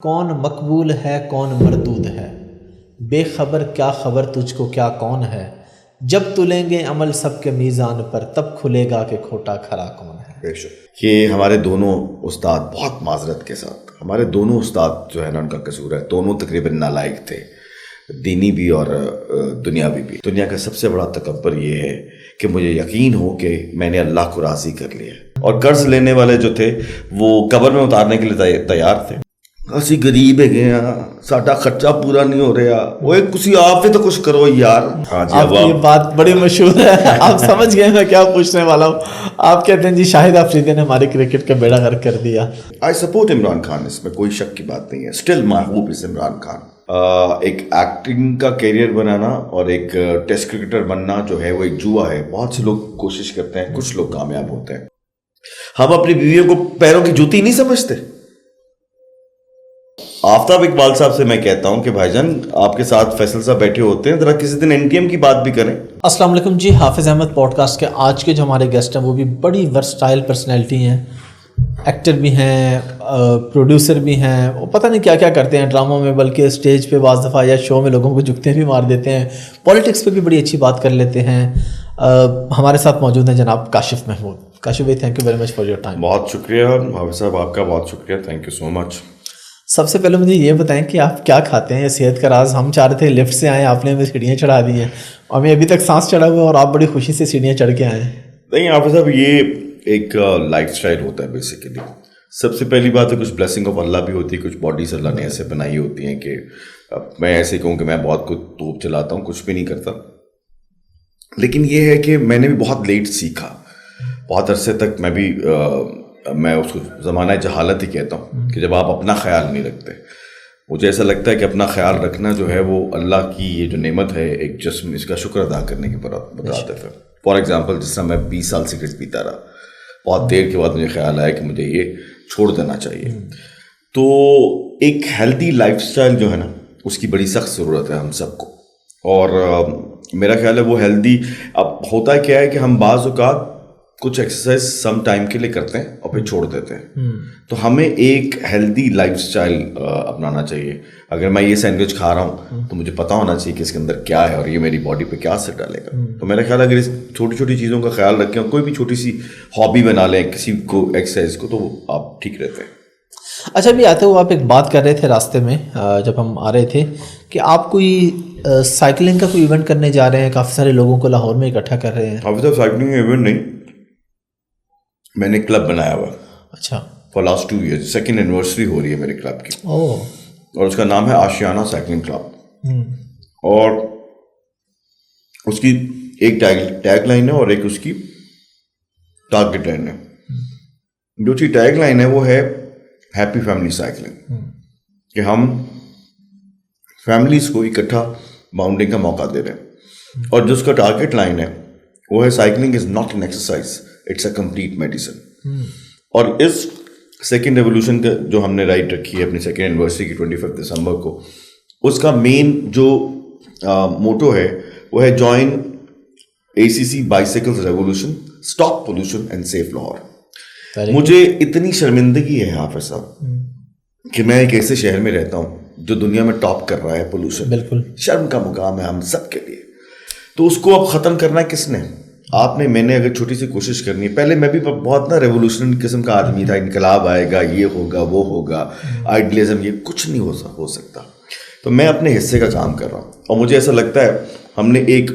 کون مقبول ہے کون مردود ہے، بے خبر کیا خبر تجھ کو کیا کون ہے، جب تلیں گے عمل سب کے میزان پر تب کھلے گا کہ کھوٹا کھرا کون ہے۔ بے شک یہ ہمارے دونوں استاد، بہت معذرت کے ساتھ ہمارے دونوں استاد جو ہے نا، ان کا قصور ہے، دونوں تقریباً نالائق تھے، دینی بھی اور دنیاوی بھی۔ دنیا کا سب سے بڑا تکبر یہ ہے کہ مجھے یقین ہو کہ میں نے اللہ کو راضی کر لیا، اور قرض لینے والے جو تھے وہ قبر میں اتارنے کے لیے تیار تھے۔ اسی غریب ہے گئے ہاں، ساڈا خرچہ پورا نہیں ہو رہا، وہ کسی آپ بھی تو کچھ کرو یار۔ ہاں جی، آپ کی یہ بات بڑی مشہور ہے، آپ سمجھ گئے میں کیا پوچھنے والا ہوں۔ آپ کہتے ہیں جی شاہد آفریدی نے ہمارے کرکٹ کا بیڑا غرق کر دیا۔ آئی سپورٹ عمران خان، اس میں کوئی شک کی بات نہیں ہے، اسٹل محبوب از عمران خان۔ ایک ایکٹنگ کا کیریئر بنانا اور ایک ٹیسٹ کرکٹر بننا جو ہے وہ ایک جوا ہے۔ بہت سے لوگ کوشش کرتے ہیں، کچھ لوگ کامیاب ہوتے ہیں۔ ہم اپنی بیویوں کو پیروں کی جوتی نہیں سمجھتے۔ آفتاب اقبال صاحب سے میں کہتا ہوں کہ بھائی جان آپ کے ساتھ فیصل صاحب بیٹھے ہوتے ہیں، ذرا کسی دن این ٹی ایم کی بات بھی کریں۔ السلام علیکم جی، حافظ احمد پوڈ کاسٹ کے آج کے جو ہمارے گیسٹ ہیں وہ بھی بڑی ورسٹائل پرسنالٹی ہیں، ایکٹر بھی ہیں، پروڈیوسر بھی ہیں، وہ پتہ نہیں کیا کیا کرتے ہیں ڈراموں میں، بلکہ اسٹیج پہ بعض دفعہ یا شو میں لوگوں کو جھکتے بھی مار دیتے ہیں، پولیٹکس پہ بھی بڑی اچھی بات کر لیتے ہیں۔ ہمارے ساتھ موجود ہیں جناب کاشف محمود۔ کاشف بھائی، thank you very much for your time. بہت شکریہ حافظ صاحب، آپ کا بہت شکریہ، تھینک یو سو مچ۔ سب سے پہلے مجھے یہ بتائیں کہ آپ کیا کھاتے ہیں، یہ صحت کا راز؟ ہم چاہ رہے تھے لفٹ سے آئیں، آپ نے ہمیں سیڑھیاں چڑھا دی ہیں، ہمیں ابھی تک سانس چڑھا ہوا ہے اور آپ بڑی خوشی سے سیڑھیاں چڑھ کے آئے ہیں۔ نہیں حافظ صاحب، یہ ایک لائف اسٹائل ہوتا ہے بیسیکلی۔ سب سے پہلی بات ہے کچھ بلیسنگ آف اللہ بھی ہوتی ہے، کچھ باڈیز اللہ نے ایسے بنائی ہوتی ہیں کہ میں ایسے کہوں کہ میں بہت کچھ توپ چلاتا ہوں، کچھ بھی نہیں کرتا۔ لیکن یہ ہے کہ میں نے بھی بہت لیٹ سیکھا، بہت عرصے تک میں اس کو زمانہ جہالت ہی کہتا ہوں کہ جب آپ اپنا خیال نہیں رکھتے۔ مجھے ایسا لگتا ہے کہ اپنا خیال رکھنا جو ہے وہ اللہ کی یہ جو نعمت ہے ایک جسم، اس کا شکر ادا کرنے کی بتاتا ہے۔ فار ایگزامپل جس طرح میں 20 سال سگریٹ پیتا رہا، بہت دیر کے بعد مجھے خیال آیا کہ مجھے یہ چھوڑ دینا چاہیے۔ تو ایک ہیلدی لائف سٹائل جو ہے نا، اس کی بڑی سخت ضرورت ہے ہم سب کو، اور میرا خیال ہے وہ ہیلدی اب ہوتا کیا ہے کہ ہم بعض اوقات کچھ ایکسرسائز سم ٹائم کے لیے کرتے ہیں اور پھر چھوڑ دیتے ہیں۔ تو ہمیں ایک ہیلدی لائف سٹائل اپنانا چاہیے۔ اگر میں یہ سینڈوچ کھا رہا ہوں تو مجھے پتا ہونا چاہیے کہ اس کے اندر کیا ہے اور یہ میری باڈی پہ کیا اثر ڈالے گا۔ تو میرا خیال ہے اگر اس چھوٹی چھوٹی چیزوں کا خیال رکھیں اور کوئی بھی چھوٹی سی ہابی بنا لیں کسی کو ایکسرسائز کو، تو آپ ٹھیک رہتے ہیں۔ اچھا، ابھی آتے ہوئے آپ ایک بات کر رہے تھے راستے میں جب ہم آ رہے تھے کہ آپ کوئی سائیکلنگ کا کوئی ایونٹ کرنے جا رہے ہیں، کافی سارے لوگوں کو لاہور میں اکٹھا کر رہے ہیں۔ حافظ صاحب، سائیکلنگ ایونٹ نہیں، میں نے کلب بنایا ہوا۔ اچھا، for last 2 years 2nd anniversary ہو رہی ہے میرے کلب کی، اور اس کا نام ہے آشیانہ سائیکلنگ کلب، اور اس کی ایک ٹیگ لائن ہے اور ایک اس کی ٹارگٹ لائن ہے۔ جو اس کی ٹیگ لائن ہے وہ ہے ہیپی فیملی سائیکلنگ، کہ ہم فیملیز کو اکٹھا باؤنڈنگ کا موقع دے رہے ہیں، اور جو اس کا ٹارگٹ لائن ہے وہ ہے cycling is not an exercise, it's a complete medicine. اور اس 2nd ریولوشن کا جو ہم نے رائٹ رکھی ہے اپنی 2nd اینیورسری کی 25 دسمبر کو، اس کا مین جو موٹو ہے وہ ہے join ACC bicycle revolution, stop pollution and save Lahore. مجھے اتنی شرمندگی ہے حافظ صاحب کہ میں ایک ایسے شہر میں رہتا ہوں جو دنیا میں ٹاپ کر رہا ہے پولوشن۔ بالکل شرم کا مقام ہے ہم سب کے لیے۔ تو اس کو اب ختم کرنا ہے کس نے؟ آپ نے، میں نے اگر چھوٹی سی کوشش کرنی ہے، پہلے میں بھی بہت نا ریولوشنری قسم کا آدمی تھا، انقلاب آئے گا، یہ ہوگا وہ ہوگا، آئیڈیلزم، یہ کچھ نہیں ہو سکتا۔ تو میں اپنے حصے کا کام کر رہا ہوں، اور مجھے ایسا لگتا ہے ہم نے ایک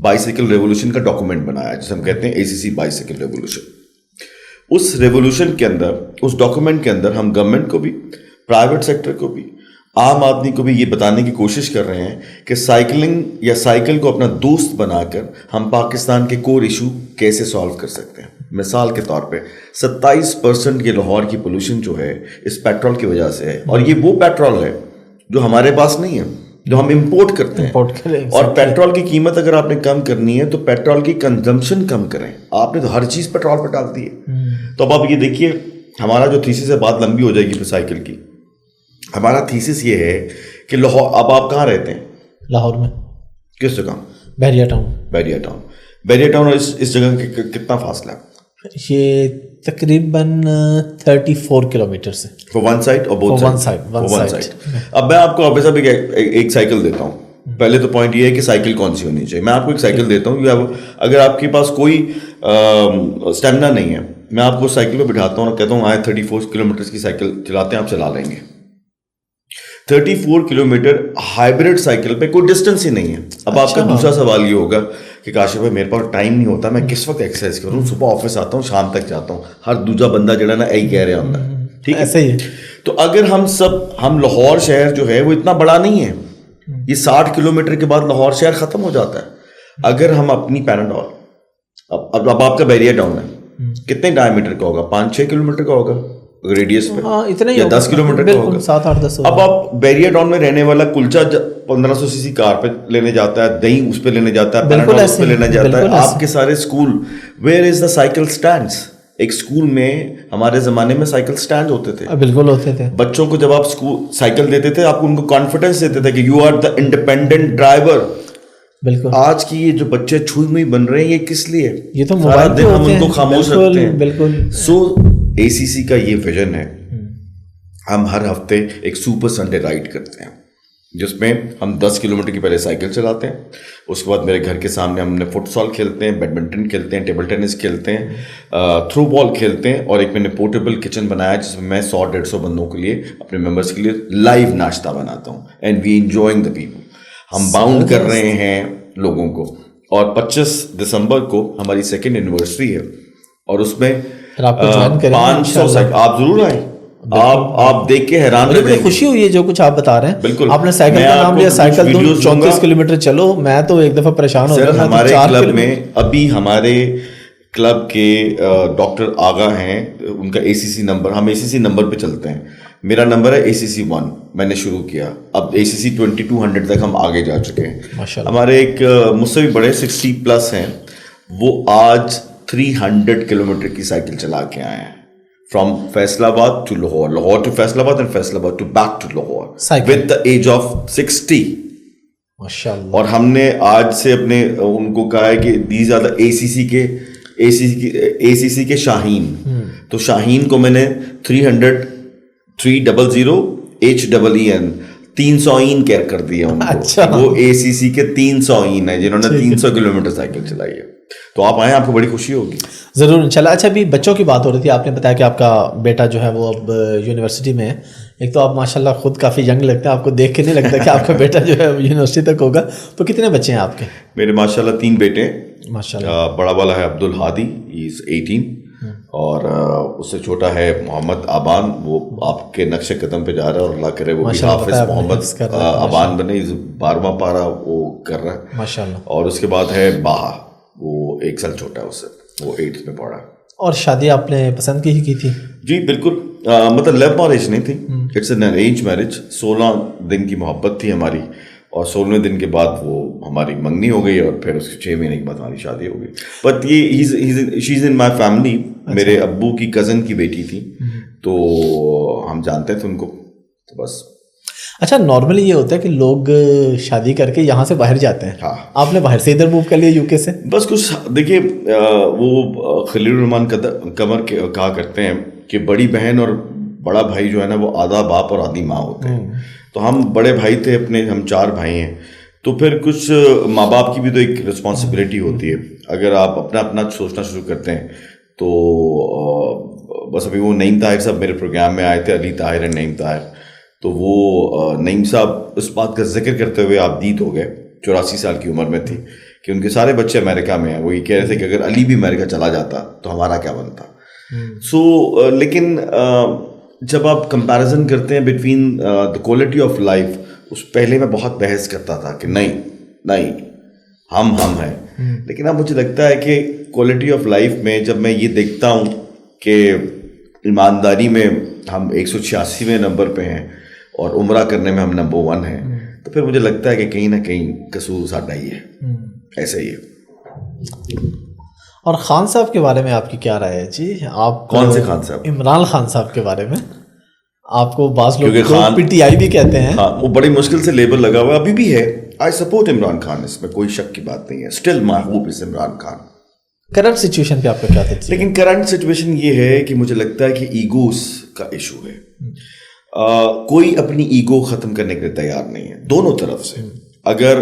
بائیسیکل ریولوشن کا ڈاکومنٹ بنایا جسے ہم کہتے ہیں ACC بائیسیکل ریولوشن۔ اس ریولوشن کے اندر، اس ڈاکومنٹ کے اندر ہم گورنمنٹ کو بھی، پرائیویٹ سیکٹر کو بھی، عام آدمی کو بھی یہ بتانے کی کوشش کر رہے ہیں کہ سائیکلنگ یا سائیکل کو اپنا دوست بنا کر ہم پاکستان کے کور ایشو کیسے سالو کر سکتے ہیں۔ مثال کے طور پہ 27% یہ لاہور کی پولوشن جو ہے اس پیٹرول کی وجہ سے ہے، اور یہ وہ پیٹرول ہے جو ہمارے پاس نہیں ہے، جو ہم امپورٹ کرتے ہیں۔ اور پیٹرول کی قیمت اگر آپ نے کم کرنی ہے تو پیٹرول کی کنزمپشن کم کریں۔ آپ نے تو ہر چیز پیٹرول پہ ڈال دی ہے۔ تو اب آپ یہ دیکھیے، ہمارا جو تھیسس ہے، بات لمبی ہو جائے گی پھر سائیکل کی۔ ہمارا تھیسس یہ ہے کہ لاہور، اب آپ کہاں رہتے ہیں؟ لاہور میں۔ کس جگہ؟ بحریہ ٹاؤن۔ بحریہ ٹاؤن اور اس جگہ کا کتنا فاصلہ ہے؟ یہ تقریباً 34 کلومیٹر سے. For one side or both sides? One side. اب میں آپ کو اب صاحب ایک سائیکل دیتا ہوں. پہلے تو پوائنٹ یہ ہے کہ سائیکل کون سی ہونی چاہیے. میں آپ کو ایک سائیکل دیتا ہوں, اگر آپ کے پاس کوئی اسٹیمنا نہیں ہے, میں آپ کو سائیکل پہ بٹھاتا ہوں اور کہتا ہوں 34 کلومیٹر کی سائیکل چلاتے ہیں, آپ چلا لیں گے. 34 کلومیٹر ہائیبریڈ سائیکل پہ کوئی ڈسٹینس ہی نہیں ہے. اب آپ کا دوسرا سوال یہ ہوگا کہ کاشف بھائی میرے پاس ٹائم نہیں ہوتا, میں کس وقت ایکسرسائز کروں, صبح آفس آتا ہوں شام تک جاتا ہوں. ہر دوسرا بندہ جو ہے نا یہی کہہ رہا ہوتا ہے, ٹھیک ہے, ایسے ہی. تو اگر ہم لاہور شہر جو ہے وہ اتنا بڑا نہیں ہے, یہ 60 کلومیٹر کے بعد لاہور شہر ختم ہو جاتا ہے. اگر ہم اپنی پیناڈول, اب آپ کا بیریا ٹاؤن ہے, کتنے ڈائی میٹر کا ہوگا, 5-6 کلومیٹر کا ہوگا ریڈیس پہ, یا 10 کلومیٹر کا ہوگا, 7-8-10. اب آپ بیریا ٹاؤن میں رہنے والا کلچا 1500 cc کار پہ لینے جاتا ہے, دہی اس پہ لینے جاتا ہے, پیناڈول اس پہ لینے جاتا ہے. آپ کے سارے school, where is the cycle stands? ایک اسکول میں ہمارے زمانے میں سائیکل اسٹینڈ ہوتے تھے, بالکل ہوتے تھے. بچوں کو جب آپ سائیکل دیتے تھے, آپ ان کو کانفیڈنس دیتے تھے کہ you are the independent driver. بالکل. آج کی یہ جو بچے چھوئی موئی بن رہے ہیں, یہ کس لیے؟ یہ تو موبائل پہ ہم ان کو خاموش رکھتے ہیں. بالکل. سو ACC کا یہ ویژن ہے, ہم ہر ہفتے ایک سپر سنڈے رائڈ کرتے ہیں, جس میں ہم 10 کلومیٹر کی پہلے سائیکل چلاتے ہیں, اس کے بعد میرے گھر کے سامنے ہم نے فٹ سال کھیلتے ہیں, بیڈمنٹن کھیلتے ہیں, ٹیبل ٹینس کھیلتے ہیں, تھرو بال کھیلتے ہیں, اور ایک میں نے پورٹیبل کچن بنایا جس میں 100-150 بندوں کے لیے, اپنے ممبرس کے لیے لائیو ناشتہ بناتا ہوں. And we enjoying the people. ہم باؤنڈ کر رہے ہیں لوگوں کو, اور 25 دسمبر کو ہماری 2nd اینیورسری ہے, اور اس میں 500 سائیکل. آپ ضرور آئیں, آپ دیکھ کے حیران رہ جائیں گے. خوشی ہوئی ہے جو کچھ آپ بتا رہے ہیں. بالکل. آپ نے سائیکل کا نام لیا, سائیکل 34 کلومیٹر چلو, میں تو ایک دفعہ پریشان ہو گیا. ہمارے کلب میں ابھی ہمارے کلب کے ڈاکٹر آغا ہیں, ان کا ACC نمبر, ہم ACC نمبر پہ چلتے ہیں. میرا نمبر ہے ACC 1, میں نے شروع کیا, اب ACC 2200 تک ہم آگے جا چکے ہیں. ہمارے ایک مجھ سے بھی بڑے 60+ ہیں, وہ آج 300 کلومیٹر کی سائیکل چلا کے آئے ہیں, from Faisalabad to Lahore, Lahore to Faisalabad, and Faisalabad to back to Lahore with the age of 60. ماشاءاللہ. اور ہم نے آج سے اپنے ان کو کہا ہے کہ دیز آر دا ACC کے شاہین. تو شاہین کو میں نے 300 300 کیئر کر دیا ان کو. وہ ACC کے 300 ہیں جنہوں نے 300 کلومیٹر سائیکل چلائی ہے. تو آپ آئیں, آپ کو بڑی خوشی ہوگی. ضرور انشاءاللہ. اچھا, ابھی بچوں کی بات ہو رہی تھی, آپ نے بتایا کہ آپ کا بیٹا جو ہے وہ اب یونیورسٹی میں ہے. ایک تو آپ ماشاءاللہ خود کافی ینگ لگتے ہیں, آپ کو دیکھ کے نہیں لگتا کہ آپ کا بیٹا جو ہے یونیورسٹی تک ہوگا. تو کتنے بچے ہیں آپ کے؟ میرے ماشاءاللہ 3 بیٹے ہیں. ماشاءاللہ. بڑا والا ہے عبدالہادی, ہی از 18, اور اس سے چھوٹا ہے محمد آبان, وہ آپ کے نقش قدم پہ جا رہا ہے, اور اللہ کرے وہ بھی حافظ محمد آبان بنے, 12واں پارہ وہ کر رہا ہے ماشاءاللہ. اور اس کے بعد ہے باہا, وہ 1 سال چھوٹا ہے اس سے, وہ 8th میں پڑھا ہے. اور شادی آپ نے پسند کی تھی؟ جی بالکل, مطلب لیو میرج نہیں تھی, اٹس این ارینج میرج. 16 دن کی محبت تھی ہماری, اور 16ویں دن کے بعد وہ ہماری منگنی ہو گئی, اور پھر اس کے 6 مہینے کے بعد ہماری شادی ہو گئی. بٹ یہ شی از ان مائی فیملی. میرے ابو کی کزن کی بیٹی تھی, تو ہم جانتے تھے ان کو, تو بس. اچھا, نارملی یہ ہوتا ہے کہ لوگ شادی کر کے یہاں سے باہر جاتے ہیں. ہاں, آپ نے باہر سے ادھر موو کر لیا UK سے؟ بس کچھ دیکھیے, وہ خلیل الرحمان قمر کہا کرتے ہیں کہ بڑی بہن اور بڑا بھائی جو ہے نا, وہ آدھا باپ اور آدھی ماں ہوتے ہیں. تو ہم بڑے بھائی تھے اپنے, ہم 4 بھائی ہیں, تو پھر کچھ ماں باپ کی بھی تو ایک رسپانسبلٹی ہوتی ہے. اگر آپ اپنا سوچنا شروع کرتے ہیں تو بس. ابھی وہ نعیم طاہر صاحب میرے پروگرام میں آئے تھے, علی طاہر اینڈ نعیم طاہر, تو وہ نعیم صاحب اس بات کا ذکر کرتے ہوئے آپ دید ہو گئے, 84 سال کی عمر میں تھی, کہ ان کے سارے بچے امریکہ میں ہیں. وہ یہ کہہ رہے تھے کہ اگر علی بھی امریکہ چلا جاتا تو ہمارا کیا بنتا. لیکن جب آپ کمپیریزن کرتے ہیں between the quality of life, اس پہلے میں بہت بحث کرتا تھا کہ نہیں ہم ہیں. لیکن اب مجھے لگتا ہے کہ کوالٹی آف لائف میں جب میں یہ دیکھتا ہوں کہ ایمانداری میں ہم 186ویں نمبر پہ ہیں, اور عمرہ کرنے میں ہم نمبر 1 ہیں, تو پھر مجھے لگتا ہے کہ کہیں نہ کہیں قصور ساڈا ہی ہے. ایسا ہی ہے. اور خان صاحب کے بارے میں آپ کی کیا رائے ہے جی؟ آپ کون سے خان صاحب؟ عمران خان صاحب کے بارے میں. آپ کو بعض لوگ PTI بھی کہتے ہیں. ہاں, وہ بڑی مشکل سے لیبل لگا ہوا ابھی بھی ہے. آئی سپورٹ عمران خان, اس میں کوئی شک کی بات نہیں ہے. Still my hope is Imran Khan. Current situation پہ آپ کا کیا تجزیہ؟ لیکن کرنٹ سچویشن یہ ہے کہ مجھے لگتا ہے کہ ایگوز کا ایشو ہے. کوئی اپنی ایگو ختم کرنے کے لیے تیار نہیں ہے دونوں طرف سے. اگر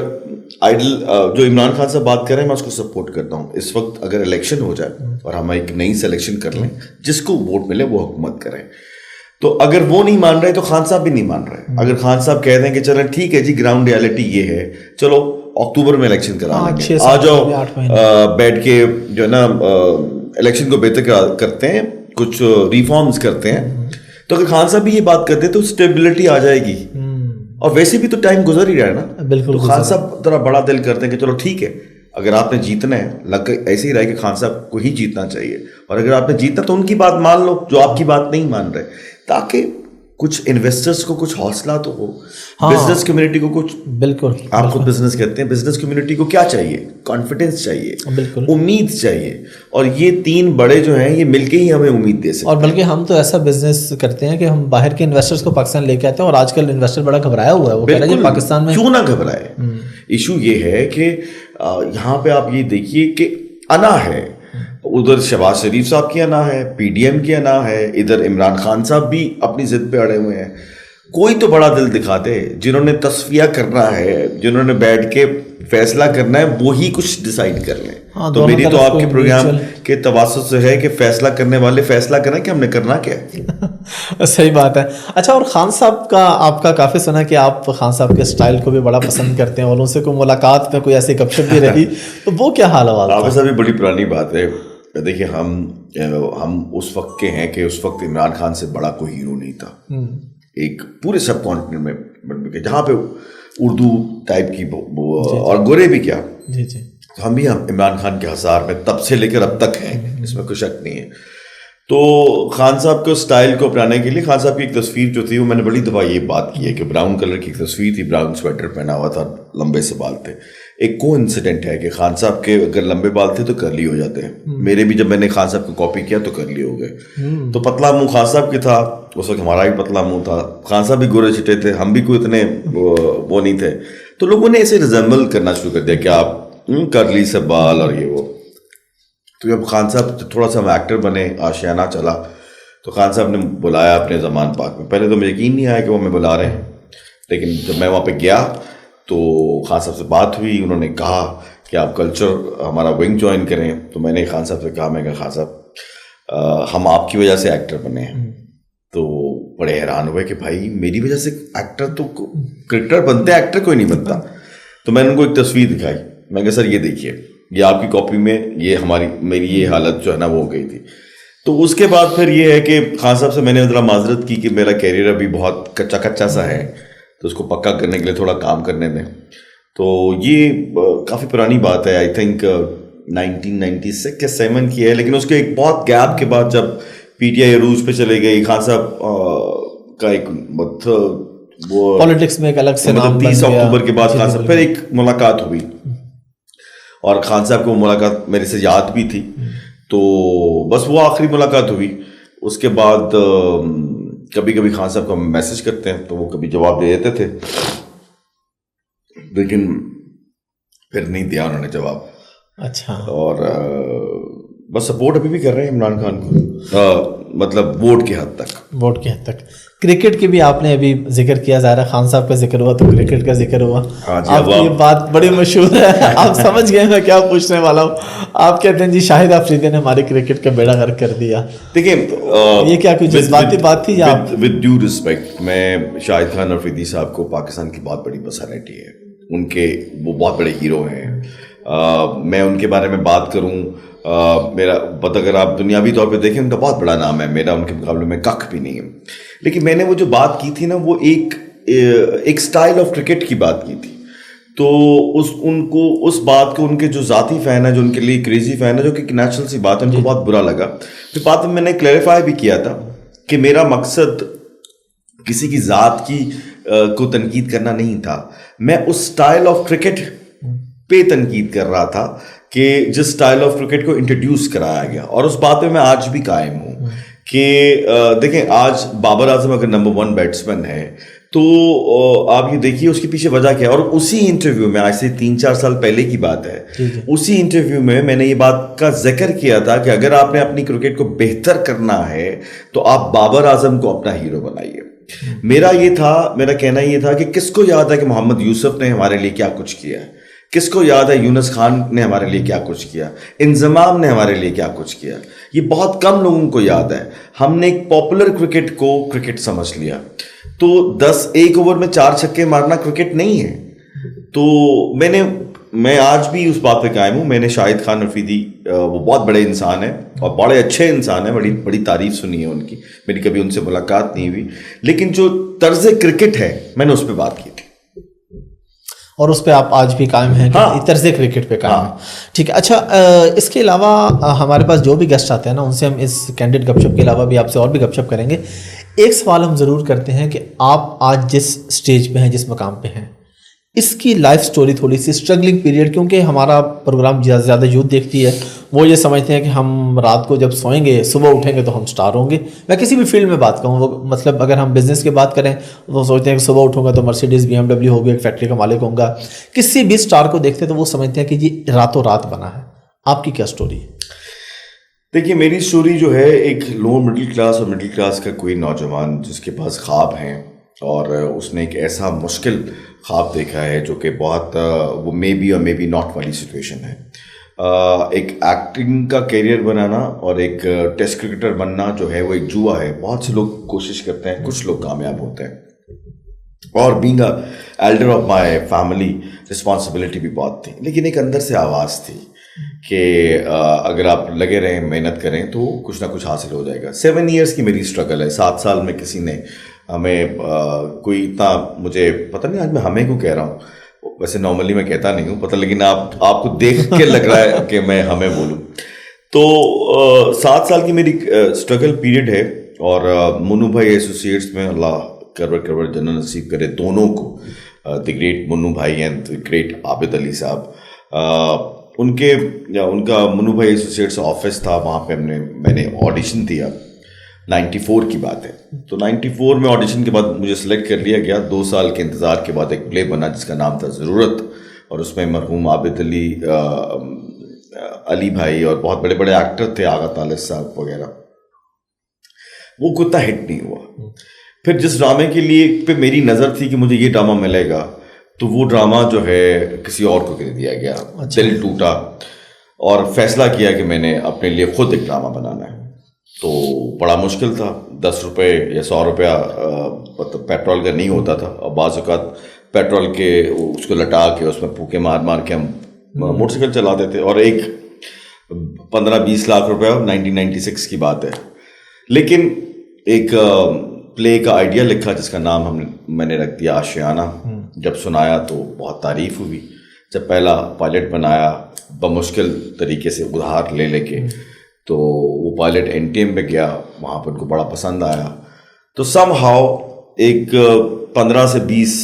آئیڈل جو عمران خان صاحب بات کر رہے ہیں میں اس کو سپورٹ کرتا ہوں. اس وقت اگر الیکشن ہو جائے اور ہم ایک نئی سلیکشن کر لیں, جس کو ووٹ ملے وہ حکومت کریں, تو اگر وہ نہیں مان رہے تو خان صاحب بھی نہیں مان رہے. اگر خان صاحب کہہ دیں کہ چلیں ٹھیک ہے جی گراؤنڈ ریالٹی یہ ہے, چلو اکتوبر میں الیکشن کرا لیں گے, آ جاؤ بیٹھ کے جو ہے نا الیکشن کو بہتر کرتے ہیں, کچھ ریفارمز کرتے ہیں, تو اگر خان صاحب بھی یہ بات کرتے تو اسٹیبلٹی آ جائے گی. اور ویسے بھی تو ٹائم گزر ہی رہا ہے نا. بالکل. خان صاحب ذرا بڑا دل کرتے ہیں کہ چلو ٹھیک ہے اگر آپ نے جیتنا ہے, لگ ایسے ہی رہے کہ خان صاحب کو ہی جیتنا چاہیے, اور اگر آپ نے جیتنا تو ان کی بات مان لو جو آپ کی بات نہیں مان رہے, تاکہ کچھ انویسٹرز کو کچھ حوصلہ تو ہو, بزنس کمیونٹی کو کچھ. بالکل. آپ خود بزنس کرتے ہیں, بزنس کمیونٹی کو کیا چاہیے؟ کانفیڈنس چاہیے, بالکل امید چاہیے, اور یہ تین بڑے جو ہیں یہ مل کے ہی ہمیں امید دے سکتے ہیں. اور بلکہ ہم تو ایسا بزنس کرتے ہیں کہ ہم باہر کے انویسٹرز کو پاکستان لے کے آتے ہیں, اور آج کل انویسٹر بڑا گھبرایا ہوا ہے, وہ کہہ رہے ہیں پاکستان میں کیوں نہ گھبرائے. ایشو یہ ہے کہ یہاں پہ آپ یہ دیکھیے کہ انا ہے, ادھر شہباز شریف صاحب کی انا ہے, پی ڈی ایم کی انا ہے, ادھر عمران خان صاحب بھی اپنی ضد پہ اڑے ہوئے ہیں. کوئی تو بڑا دل دکھاتے جنہوں نے تصفیہ کرنا ہے, جنہوں نے بیٹھ کے فیصلہ کرنا ہے, وہی کچھ ڈیسائیڈ کر لیں. تو میری تو آپ کے پروگرام کے تواسط سے ہے کہ فیصلہ کرنے والے فیصلہ کریں کہ ہم نے کرنا کیا ہے. صحیح بات ہے. اچھا, اور خان صاحب کا آپ کا کافی سنا کہ آپ خان صاحب کے اسٹائل کو بھی بڑا پسند کرتے ہیں, اور ان سے کوئی ملاقات میں کوئی ایسی گپ شپ بھی رہی, تو وہ کیا حال ہے؟ آپ صاحب بڑی پرانی بات ہے. دیکھیے ہم اس وقت کے ہیں کہ اس وقت عمران خان سے بڑا کوئی ہیرو نہیں تھا ایک پورے سب کانٹیننٹ میں, جہاں پہ اردو ٹائپ کی اور گورے بھی کیا. جی جی. ہم بھی عمران خان کے ہزار میں تب سے لے کر اب تک ہیں, اس میں کوئی شک نہیں ہے. تو خان صاحب کو اسٹائل کو اپنانے کے لیے خان صاحب کی ایک تصویر جو تھی وہ میں نے بڑی دفعہ یہ بات کی ہے کہ براؤن کلر کی ایک تصویر تھی, براؤن سویٹر پہنا ہوا تھا, لمبے سے بال تھے. ایک کو انسیڈنٹ ہے کہ خان صاحب کے اگر لمبے بال تھے تو کرلی ہو جاتے ہیں, میرے بھی جب میں نے خان صاحب کو کاپی کیا تو کرلی ہو گئے. تو پتلا منہ خان صاحب کے تھا اس وقت, ہمارا بھی پتلا منہ تھا, خان صاحب بھی گورے چٹے تھے, ہم بھی کوئی اتنے وہ نہیں تھے. تو لوگوں نے ایسے ریزمبل کرنا شروع کر دیا کہ آپ کرلی سے بال اور یہ وہ. تو جب خان صاحب تھوڑا سا ہم ایکٹر بنے, آشیانہ چلا, تو خان صاحب نے بلایا اپنے زمان پاک میں. پہلے تو مجھے یقین نہیں آیا کہ وہ ہمیں بلا رہے ہیں, لیکن جب میں وہاں پہ گیا تو خان صاحب سے بات ہوئی, انہوں نے کہا کہ آپ کلچر ہمارا ونگ جوائن کریں. تو میں نے خان صاحب سے کہا, میں کہا خان صاحب ہم آپ کی وجہ سے ایکٹر بنے ہیں. تو بڑے حیران ہوئے کہ بھائی میری وجہ سے ایکٹر, تو کرکٹر بنتے ہیں ایکٹر کوئی نہیں بنتا. تو میں نے ان کو ایک تصویر دکھائی, میں کہا سر یہ دیکھیے, یہ آپ کی کاپی میں یہ میری یہ حالت جو ہے نا وہ ہو گئی تھی. تو اس کے بعد پھر یہ ہے کہ خان صاحب سے میں نے ذرا معذرت کی کہ میرا کیریئر ابھی بہت کچا سا ہے, تو اس کو پکا کرنے کے لیے تھوڑا کام کرنے دیں. تو یہ کافی پرانی بات ہے, آئی تھنک 1996 یا 7 کی ہے. لیکن اس کے ایک بہت گیپ کے بعد جب پی ٹی آئی عروج پہ چلے گئی, خان صاحب کا ایک وہ پولیٹکس میں ایک الگ سے نام 30 اکتوبر کے بعد خان صاحب پھر ایک ملاقات ہوئی, اور خان صاحب کو ملاقات میرے سے یاد بھی تھی. تو بس وہ آخری ملاقات ہوئی. اس کے بعد کبھی کبھی خان صاحب کو ہم میسج کرتے ہیں تو وہ کبھی جواب دے دیتے تھے, لیکن پھر نہیں دیا انہوں نے جواب. اچھا. اور بس سپورٹ ابھی بھی کر رہے ہیں عمران خان کو, مطلب ووٹ کی حد تک. کرکٹ کی بھی آپ نے ابھی ذکر کیا, ظاہر خان صاحب کا ذکر ہوا تو کرکٹ کا ذکر ہوا. آپ کی یہ بات بڑی مشہور ہے, آپ سمجھ گئے میں کیا پوچھنے والا ہوں. آپ کہتے ہیں جی شاہد آفریدی نے ہماری کرکٹ کا بیڑا غرق کر دیا. دیکھیں یہ کیا کوئی جذباتی بات تھی؟ ود ڈیو رسپیکٹ, میں شاہد خان آفریدی صاحب کو پاکستان کی بہت بڑی پرسنالٹی ہے, ان کے وہ بہت بڑے ہیرو ہیں. میں ان کے بارے میں بات کروں, میرا اگر آپ دنیاوی طور پہ دیکھیں ان کا بہت بڑا نام ہے, میرا ان کے مقابلے میں کخ بھی نہیں ہے. لیکن میں نے وہ جو بات کی تھی نا, وہ ایک سٹائل آف کرکٹ کی بات کی تھی. تو اس بات کو ان کے جو ذاتی فین ہے, جو ان کے لیے کریزی فین ہے, جو کہ نیچرل سی بات ہے, ان کو بہت برا لگا. پھر بعد میں نے کلیریفائی بھی کیا تھا کہ میرا مقصد کسی کی ذات کی کو تنقید کرنا نہیں تھا, میں اس سٹائل آف کرکٹ پہ تنقید کر رہا تھا کہ جس سٹائل آف کرکٹ کو انٹروڈیوس کرایا گیا. اور اس بات میں آج بھی قائم ہوں کہ دیکھیں آج بابر اعظم اگر نمبر 1 بیٹسمین ہے تو آپ یہ دیکھیے اس کے پیچھے وجہ کیا ہے. اور اسی انٹرویو میں آج سے 3-4 سال پہلے کی بات ہے, اسی انٹرویو میں نے یہ بات کا ذکر کیا تھا کہ اگر آپ نے اپنی کرکٹ کو بہتر کرنا ہے تو آپ بابر اعظم کو اپنا ہیرو بنائیے. میرا کہنا یہ تھا کہ کس کو یاد ہے کہ محمد یوسف نے ہمارے لیے کیا کچھ کیا ہے, کس کو یاد ہے یونس خان نے ہمارے لیے کیا کچھ کیا, انضمام نے ہمارے لیے کیا کچھ کیا. یہ بہت کم لوگوں کو یاد ہے. ہم نے ایک پاپولر کرکٹ کو کرکٹ سمجھ لیا. تو 1 اوور میں 4 چھکے مارنا کرکٹ نہیں ہے. تو میں آج بھی اس بات پہ قائم ہوں. میں نے شاہد خان رفیدی, وہ بہت بڑے انسان ہیں اور بڑے اچھے انسان ہیں, بڑی تعریف سنی ہے ان کی, میری کبھی ان سے ملاقات نہیں ہوئی, لیکن جو طرز کرکٹ ہے میں نے اس پہ بات کی تھی اور اس پہ آپ آج بھی قائم ہیں کہ طرز کرکٹ پہ قائم ہیں. ٹھیک ہے. اچھا, اس کے علاوہ ہمارے پاس جو بھی گیسٹ آتے ہیں نا, ان سے ہم اس کینڈیڈ گپ شپ کے علاوہ بھی آپ سے اور بھی گپ شپ کریں گے. ایک سوال ہم ضرور کرتے ہیں کہ آپ آج جس سٹیج پہ ہیں, جس مقام پہ ہیں, اس کی لائف سٹوری تھوڑی سی اسٹرگلنگ پیریڈ, کیونکہ ہمارا پروگرام زیادہ یوتھ دیکھتی ہے, وہ یہ سمجھتے ہیں کہ ہم رات کو جب سوئیں گے صبح اٹھیں گے تو ہم سٹار ہوں گے. میں کسی بھی فیلڈ میں بات کروں, وہ مطلب اگر ہم بزنس کی بات کریں تو سوچتے ہیں کہ صبح اٹھوں گا تو مرسیڈیز BMW ہوگی, ایک فیکٹری کا مالک ہوں گا. کسی بھی سٹار کو دیکھتے تو وہ سمجھتے ہیں کہ یہ راتوں رات بنا ہے. آپ کی کیا سٹوری ہے؟ دیکھیے, میری سٹوری جو ہے, ایک لوور مڈل کلاس اور مڈل کلاس کا کوئی نوجوان جس کے پاس خواب ہیں اور اس نے ایک ایسا مشکل خواب دیکھا ہے جو کہ بہت وہ مے بی اور مے بی ناٹ والی سچویشن ہے. ایک ایکٹنگ کا کیریئر بنانا اور ایک ٹیسٹ کرکٹر بننا جو ہے وہ ایک جوا ہے. بہت سے لوگ کوشش کرتے ہیں, کچھ لوگ کامیاب ہوتے ہیں. اور being elder of my family responsibility بھی بہت تھی, لیکن ایک اندر سے آواز تھی کہ اگر آپ لگے رہیں, محنت کریں تو کچھ نہ کچھ حاصل ہو جائے گا. 7 ایئرس کی میری اسٹرگل ہے. 7 سال میں کسی نے ہمیں کوئی اتنا, مجھے پتہ نہیں آج میں ہمیں کو کہہ رہا ہوں, ویسے نارملی میں کہتا نہیں ہوں پتہ, لیکن آپ کو دیکھ کے لگ رہا ہے کہ میں ہمیں بولوں. تو 7 سال کی میری اسٹرگل پیریڈ ہے. اور منو بھائی ایسوسیٹس میں اللہ کروڑ جنت نصیب کرے دونوں کو, دی گریٹ منو بھائی and the great Abid Ali صاحب. ان کا منو بھائی ایسوسیٹس آفس تھا, وہاں پہ میں نے آڈیشن دیا. 94 کی بات ہے. تو 94 میں آڈیشن کے بعد مجھے سلیکٹ کر لیا گیا. 2 سال کے انتظار کے بعد ایک پلے بنا جس کا نام تھا ضرورت, اور اس میں مرحوم عابد علی بھائی اور بہت بڑے بڑے ایکٹر تھے, آغا طالب صاحب وغیرہ. وہ کتا ہٹ نہیں ہوا. پھر جس ڈرامے کے لیے پہ میری نظر تھی کہ مجھے یہ ڈرامہ ملے گا, تو وہ ڈرامہ جو ہے کسی اور کو دے دیا گیا. دل ٹوٹا اور فیصلہ کیا کہ میں نے اپنے لیے خود ایک ڈرامہ بنانا ہے. تو بڑا مشکل تھا. 10 روپے یا 100 روپیہ مطلب پیٹرول کا نہیں ہوتا تھا, اور بعض اوقات پیٹرول کے اس کو لٹا کے اس میں پھوکے مار کے ہم موٹر سائیکل چلاتے تھے. اور ایک 15-20 لاکھ روپیہ 1996 کی بات ہے. لیکن ایک پلے کا آئیڈیا لکھا جس کا نام میں نے رکھ دیا آشیانہ. جب سنایا تو بہت تعریف ہوئی. جب پہلا پائلٹ بنایا بمشکل طریقے سے ادھار لے کے, تو وہ پائلٹ NTM پہ گیا, وہاں پہ ان کو بڑا پسند آیا. تو سم ہاؤ ایک 15 سے 20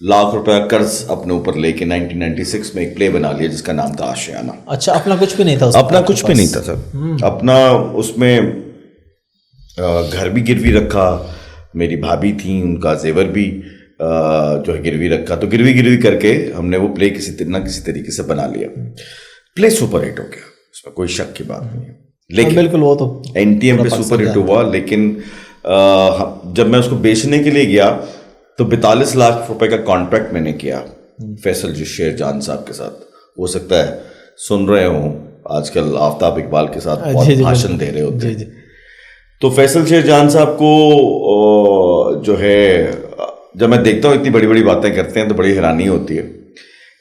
لاکھ روپے قرض اپنے اوپر لے کے 1996 میں ایک پلے بنا لیا جس کا نام تھا آشیانہ. اچھا, اپنا کچھ بھی نہیں تھا؟ اپنا کچھ بھی نہیں تھا سر. اپنا اس میں گھر بھی گروی رکھا, میری بھابھی تھیں, ان کا زیور بھی جو ہے گروی رکھا. تو گروی کر کے ہم نے وہ پلے کسی نہ کسی طریقے سے بنا لیا. پلے سپر ہٹ ہو گیا, اس میں کوئی شک کی بات نہیں ہے. لیکن بالکل وہ تو NTM پہ سپر ہٹ ہوا. لیکن جب میں اس کو بیچنے کے لیے گیا تو 42 لاکھ روپے کا کانٹریکٹ میں نے کیا فیصل شیر جان صاحب کے ساتھ. ہو سکتا ہے سن رہے ہوں, آج کل آفتاب اقبال کے ساتھ بہت بھاشن دے رہے ہوتے ہیں. تو فیصل شیر جان صاحب کو جو ہے جب میں دیکھتا ہوں اتنی بڑی بڑی باتیں کرتے ہیں تو بڑی حیرانی ہوتی ہے.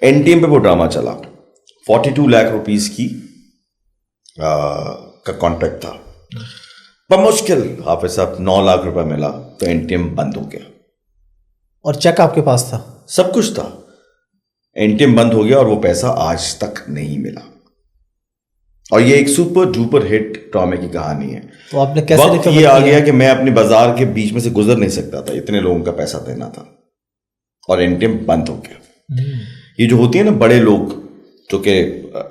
NTM پہ وہ ڈرامہ چلا, 42 لاکھ روپیز کی کا کانٹریکٹ تھا. بمشکل حافظ صاحب 9 لاکھ روپے ملا تو NTM بند ہو گیا. اور چیک آپ کے پاس تھا؟ سب کچھ تھا. NTM بند ہو گیا اور وہ پیسہ آج تک نہیں ملا. اور یہ ایک سپر ڈوپر ہٹ ڈرامے کی کہانی ہے. تو آپ نے کیسے وقت یہ آ گیا کہ میں اپنے بازار کے بیچ میں سے گزر نہیں سکتا تھا, اتنے لوگوں کا پیسہ دینا تھا, اور NTM بند ہو گیا. یہ جو ہوتی ہے نا بڑے لوگ جو کہ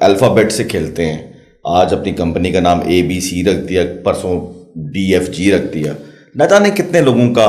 الفابیٹ سے کھیلتے ہیں, آج اپنی کمپنی کا نام ABC رکھ دیا, پرسوں DFG رکھ دیا, نہ جانے کتنے لوگوں کا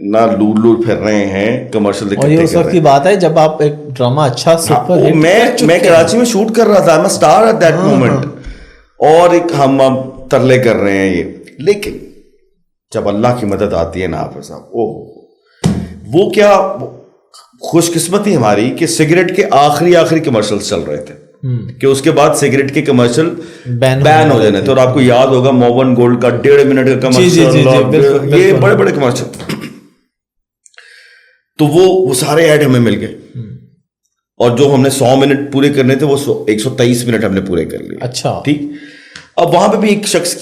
نہ لور لور پھر رہے ہیں, کمرشل اور یہ اس وقت کی بات ہے جب آپ ایک ڈرامہ اچھا سپر ہٹ. میں کراچی میں شوٹ کر رہا تھا, میں اسٹار ایٹ دیٹ مومنٹ, اور ایک ہم ترلے کر رہے ہیں یہ. لیکن جب اللہ کی مدد آتی ہے نا حافظ صاحب, وہ کیا خوش قسمتی ہماری کہ سگریٹ کے آخری کمرشلز چل رہے تھے, کہ اس کے بعد سگریٹ کے کمرشل بین ہو جانے تھے. اور آپ کو یاد ہوگا موون گولڈ کا 1.5 منٹ کا کمرشل, یہ بڑے بڑے کمرشل, تو وہ سارے ایڈ ہمیں مل گئے, اور جو ہم نے 100 منٹ پورے کرنے تھے وہ 123 منٹ ہم نے پورے کر لیے. اچھا ٹھیک. اب وہاں پہ بھی ایک شخص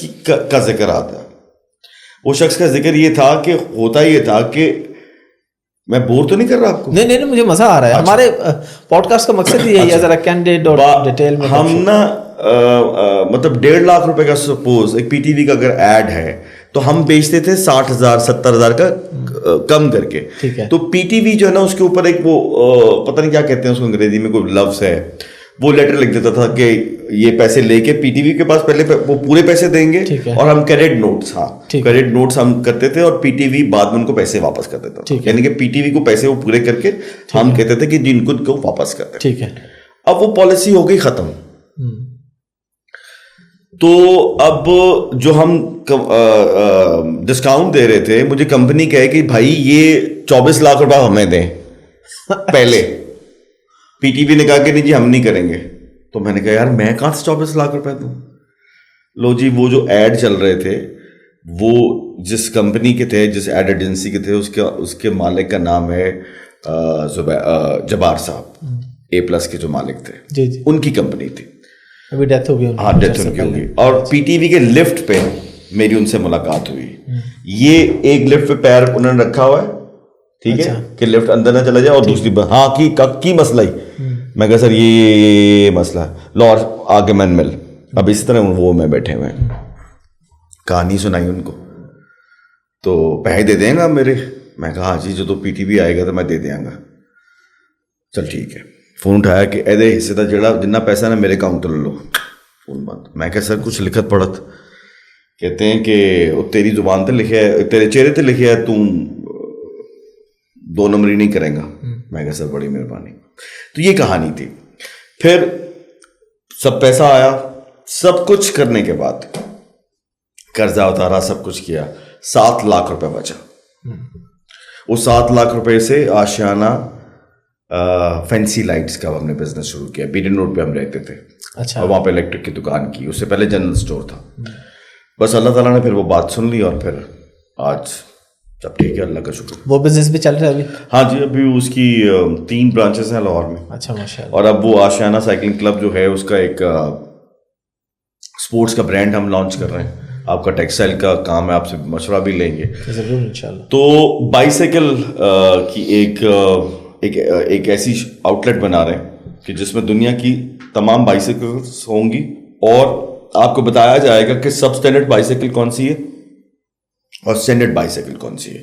کا ذکر آتا ہے. وہ شخص کا ذکر یہ تھا کہ ہوتا یہ تھا کہ میں بور تو نہیں کر رہا آپ کو؟ نہیں, مجھے مزہ آ رہا ہے. ہمارے پوڈ کاسٹ کا مقصد یہی ہے, ذرا کینڈیڈ اور ڈیٹیل میں. ہم نا مطلب 1.5 لاکھ روپے کا سپوز ایک پی ٹی وی کا اگر ایڈ ہے تو ہم بیچتے تھے 60,000 70,000 کا کم کر کے. تو پی ٹی وی جو ہے نا اس کے اوپر ایک وہ پتہ نہیں کیا کہتے ہیں اس کو انگریزی میں, کوئی لفظ ہے, وہ لیٹر لکھ دیتا تھا کہ یہ پیسے لے کے پی ٹی وی کے پاس پہلے وہ پورے پیسے دیں گے, اور ہم کریڈٹ نوٹس, کریڈٹ نوٹس ہم کرتے تھے, اور پی ٹی وی بعد میں ان کو پیسے واپس کر دیتا تھا. یعنی کہ پی ٹی وی کو پیسے وہ پورے کر کے ہم کہتے تھے کہ جن کو واپس کرتے. ٹھیک ہے. اب وہ پالیسی ہو گئی ختم. تو اب جو ہم ڈسکاؤنٹ دے رہے تھے, مجھے کمپنی کہے کہ بھائی یہ 24 لاکھ روپے ہمیں دیں پہلے. پی ٹی وی نے کہا کہ نہیں جی ہم نہیں کریں گے. تو میں نے کہا یار میں کہاں سے 24 لاکھ روپے دوں. لو جی, وہ جو ایڈ چل رہے تھے وہ جس کمپنی کے تھے, جس ایڈ ایجنسی کے تھے, اس کے مالک کا نام ہے جبار صاحب, A+ کے جو مالک تھے, ان کی کمپنی تھی. ابھی ڈیتھ ہو گئی. ہاں ڈیتھ ان کی ہو گئی. اور پی ٹی وی کے لفٹ پہ میری ان سے ملاقات ہوئی. یہ ایک لفٹ پہ پیر انہوں نے رکھا ہوا ہے, ٹھیک ہے, کہ لفٹ اندر نہ چلا جائے, اور دوسری ہاں کی مسئلہ ہی. میں کہا سر یہ مسئلہ ہے, لو اور آگے مین مل. اب اسی طرح وہ میں بیٹھے ہوئے ہیں, کہانی سنائی ان کو, تو پیسے دے دیں گا میرے. میں کہا ہاں جی, جو تو پی ٹی وی آئے گا تو میں دے دیں گا. چل ٹھیک ہے. فون اٹھایا کہ اے حصے کا جتنا پیسہ نا میرے اکاؤنٹ لے لو. فون بند. میں کہا سر کچھ لکھت پڑھت. کہتے ہیں کہ وہ تیری زبان تے لکھا ہے, تیرے چہرے تے لکھا ہے, تم 2 نمبری نہیں کریں گا. میں کہا سر بڑی مہربانی. تو یہ کہانی تھی. پھر سب پیسہ آیا, سب کچھ کرنے کے بعد قرضہ اتارا, سب کچھ کیا, 7 لاکھ روپے بچا. وہ 7 لاکھ روپے سے آشیانہ فینسی لائٹس کا ہم نے بزنس شروع کیا. بیڈن روڈ پہ ہم رہتے تھے. اچھا. اور وہاں پہ الیکٹرک کی دکان کی, اس سے پہلے جنرل اسٹور تھا. بس اللہ تعالیٰ نے پھر وہ بات سن لی, اور پھر آج سب ٹھیک ہے, اللہ کا شکر. وہ بزنس بھی چل رہا ہے ابھی؟ ہاں جی, ابھی اس کی 3 برانچز ہیں لاہور میں. اچھا ماشاء اللہ. اور اب وہ آشیانہ سائیکلنگ کلب جو ہے اس کا ایک اسپورٹس کا برانڈ ہم لانچ کر رہے ہیں. آپ کا ٹیکسٹائل کا کام ہے, آپ سے مشورہ بھی لیں گے ضرور انشاءاللہ. تو بائیسیکل کی ایک ایسی آؤٹ لیٹ بنا رہے ہیں کہ جس میں دنیا کی تمام بائیسیکلس ہوں گی, اور آپ کو بتایا جائے گا کہ سب اسٹینڈرڈ بائیسیکل کون سی ہے اور اسٹینڈرڈ بائیسیکل کون سی ہے.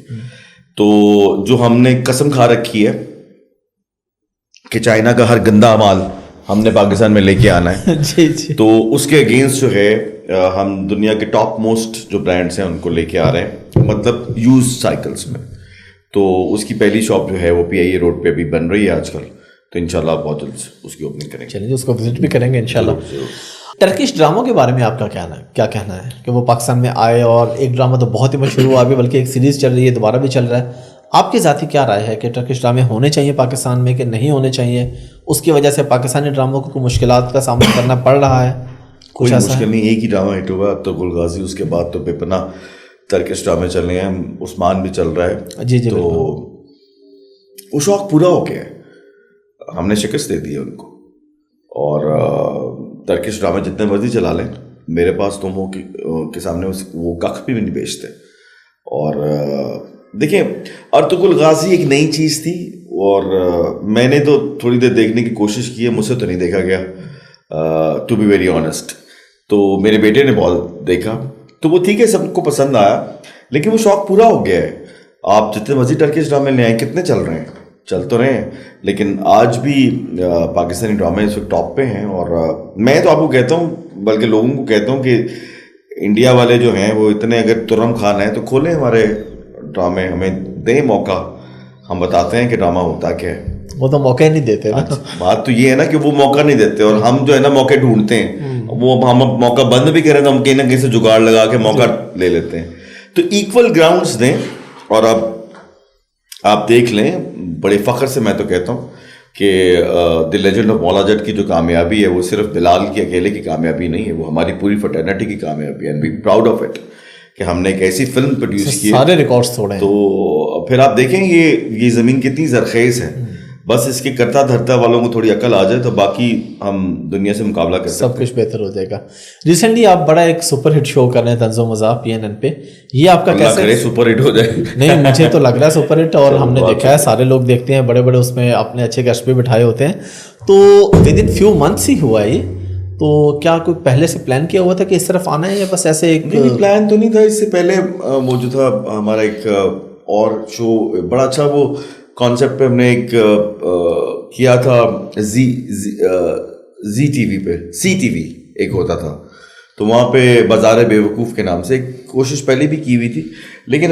تو جو ہم نے قسم کھا رکھی ہے کہ چائنا کا ہر گندا مال ہم نے پاکستان میں لے کے آنا ہے. جی. تو اس کے اگینسٹ جو ہے ہم دنیا کے ٹاپ موسٹ جو برانڈس ہیں ان کو لے کے آ رہے ہیں, مطلب یوز سائیکلس میں. تو اس کی پہلی شاپ جو ہے وہ PIA روڈ پہ بھی بن رہی ہے آج کل. تو انشاءاللہ بہت جلد اس کی اوپننگ کریں گے. چلیے, اس کو وزٹ بھی کریں گے انشاءاللہ. ٹرکش ڈراموں کے بارے میں آپ کا کیا کہنا ہے کہ وہ پاکستان میں آئے, اور ایک ڈرامہ تو بہت ہی مشہور ہوا ابھی, بلکہ ایک سیریز چل رہی ہے, دوبارہ بھی چل رہا ہے. آپ کی ذاتی کیا رائے ہے کہ ٹرکش ڈرامے ہونے چاہیے پاکستان میں کہ نہیں ہونے چاہیے؟ اس کی وجہ سے پاکستانی ڈراموں کو کوئی مشکلات کا سامنا کرنا پڑ رہا ہے؟ کوئی مشکل نہیں, ایک ہی ڈرامہ ہٹ ہوا اب تو, گل غازی. اس کے بعد تو بے پناہ ٹرکش ڈرامے چل رہے ہیں, عثمان بھی چل رہا ہے. جی. تو وہ شوق پورا ہو گیا ہے, ہم نے شکست دے دی ہے ان کو. اور ٹرکش ڈرامے جتنے مرضی چلا لیں, میرے پاس تمہوں کے سامنے وہ کخ بھی نہیں بیچتے. اور دیکھیں, ارطغرل غازی ایک نئی چیز تھی, اور میں نے تو تھوڑی دیر دیکھنے کی کوشش کی ہے, مجھ سے تو نہیں دیکھا گیا ٹو بی ویری آنیسٹ. تو میرے بیٹے نے بہت دیکھا, تو وہ ٹھیک ہے, سب کو پسند آیا, لیکن وہ شوق پورا ہو گیا ہے. آپ جتنے مزید ٹرکش ڈرامے لے آئیں, کتنے چل رہے ہیں, چل تو رہے ہیں, لیکن آج بھی پاکستانی ڈرامے اس وقت ٹاپ پہ ہیں. اور میں تو آپ کو کہتا ہوں, بلکہ لوگوں کو کہتا ہوں کہ انڈیا والے جو ہیں وہ اتنے, اگر ترم خان ہیں تو کھولیں ہمارے ڈرامے, ہمیں دیں موقع, ہم بتاتے ہیں کہ ڈرامہ ہوتا کیا ہے. وہ تو موقع ہی نہیں دیتے. بات تو یہ ہے نا کہ وہ موقع نہیں دیتے, اور ہم جو ہے نا موقع ڈھونڈتے ہیں. وہ ہم موقع بند بھی کریں تو ہم کہیں نہ کہیں سے جگاڑ لگا کے موقع لے لیتے ہیں. تو ایکول گراؤنڈز دیں. اور اب آپ دیکھ لیں, بڑے فخر سے میں تو کہتا ہوں کہ دی لیجنڈ آف مولا جٹ کی جو کامیابی ہے وہ صرف بلال کی اکیلے کی کامیابی نہیں ہے, وہ ہماری پوری فٹرنیٹی کی کامیابی ہے. And be proud of it کہ ہم نے ایک ایسی فلم پروڈیوس کی, سارے ریکارڈز توڑے. تو پھر آپ دیکھیں یہ زمین کتنی زرخیز ہے. بس اس کے کرتا دھرتا والوں کو تھوڑی عقل آ جائے تو باقی ہم دنیا سے مقابلہ کر سکتے ہیں, سب کچھ بہتر ہو جائے گا. ریسنٹلی آپ بڑا ایک سپر ہٹ شو کر رہے ہیں طنز و مزاح PNN پہ, یہ آپ کا کیسے؟ کرے سپر ہٹ ہو جائے. نہیں مجھے تو لگ رہا ہے سپر ہٹ, اور ہم نے دیکھا ہے سارے لوگ دیکھتے ہیں, بڑے بڑے اس میں اپنے اچھے گیسٹ بھی بٹھائے ہوتے ہیں. تو ود ان فیو منتھس ہی ہوا یہ, تو کیا کوئی پہلے سے پلان کیا ہوا تھا کہ اس طرف آنا ہے, یا بس ایسے ایک پلان تو نہیں تھا. اس سے پہلے وہ جو تھا ہمارا ایک اور شو بڑا اچھا, وہ کانسیپٹ پہ ہم نے ایک کیا تھا زی ٹی وی پہ, سی ٹی وی ایک ہوتا تھا, تو وہاں پہ بازار بے وقوف کے نام سے ایک کوشش پہلے بھی کی ہوئی تھی. لیکن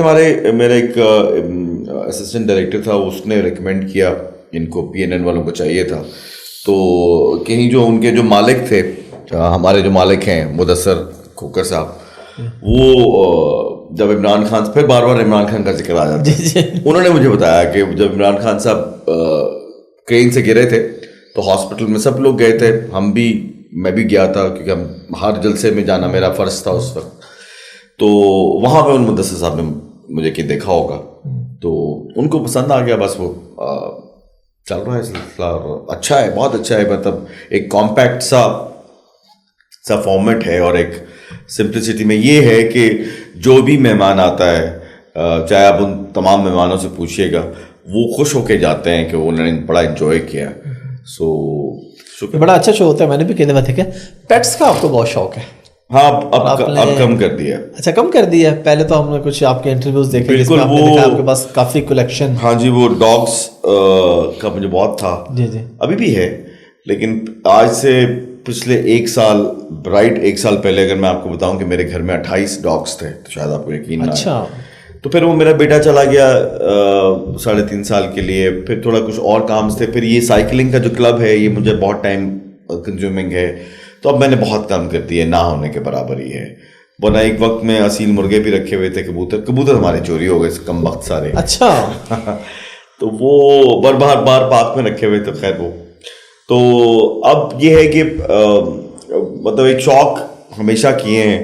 میرا ایک اسسٹنٹ ڈائریکٹر تھا, اس نے ریکمینڈ کیا ان کو, PNN والوں کو چاہیے تھا. تو کہیں جو ان کے جو مالک تھے, ہمارے جو مالک ہیں مدثر کھوکر صاحب, وہ جب عمران خان, پھر بار بار عمران خان کا ذکر آ جاتا ہے, انہوں نے مجھے بتایا کہ جب عمران خان صاحب کرین سے گرے تھے تو ہاسپٹل میں سب لوگ گئے تھے, ہم بھی, میں بھی گیا تھا کیونکہ ہم ہر جلسے میں جانا میرا فرض تھا اس وقت. تو وہاں پہ ان مدثر صاحب نے مجھے کہ دیکھا ہوگا, تو ان کو پسند آ گیا. بس وہ چل رہا ہے سلسلہ, اچھا ہے, بہت اچھا ہے. مطلب ایک کمپیکٹ سا فارمیٹ ہے, اور ایک سمپلسٹی میں یہ ہے کہ جو بھی مہمان آتا ہے, چاہے آپ ان تمام مہمانوں سے پوچھیے گا, وہ خوش ہو کے جاتے ہیں کہ انہوں نے بڑا انجوائے کیا. سو بڑا اچھا شو ہوتا ہے. میں نے بھی کہنے میں دیکھا پیٹس کا آپ کو بہت شوق ہے. ہاں اب کم کر دیا. اچھا کم کر دیا. پہلے تو ہم نے کچھ آپ کے انٹرویوز دیکھے جس میں آپ نے دیکھا آپ کے پاس کافی کلیکشن. ہاں جی, وہ ڈاگس کا مجھے بہت تھا. جی جی ابھی بھی ہے, لیکن آج سے پچھلے ایک سال پہلے اگر میں آپ کو بتاؤں کہ میرے گھر میں 28 ڈاگس تھے تو شاید آپ کو یقین نہ. اچھا. تو پھر وہ میرا بیٹا چلا گیا 3.5 سال کے لیے, پھر تھوڑا کچھ اور کام تھے, پھر یہ سائیکلنگ کا جو کلب ہے یہ مجھے بہت ٹائم کنزیومنگ ہے, تو اب میں نے بہت کم کر دی ہے, نہ ہونے کے برابر ہی ہے. ورنہ ایک وقت میں اصیل مرغے بھی رکھے ہوئے تھے, کبوتر ہمارے چوری ہو گئے کم وقت سارے. اچھا. تو وہ بار پارک میں رکھے ہوئے تھے. خیر وہ تو اب یہ ہے کہ مطلب ایک شوق ہمیشہ کیے ہیں.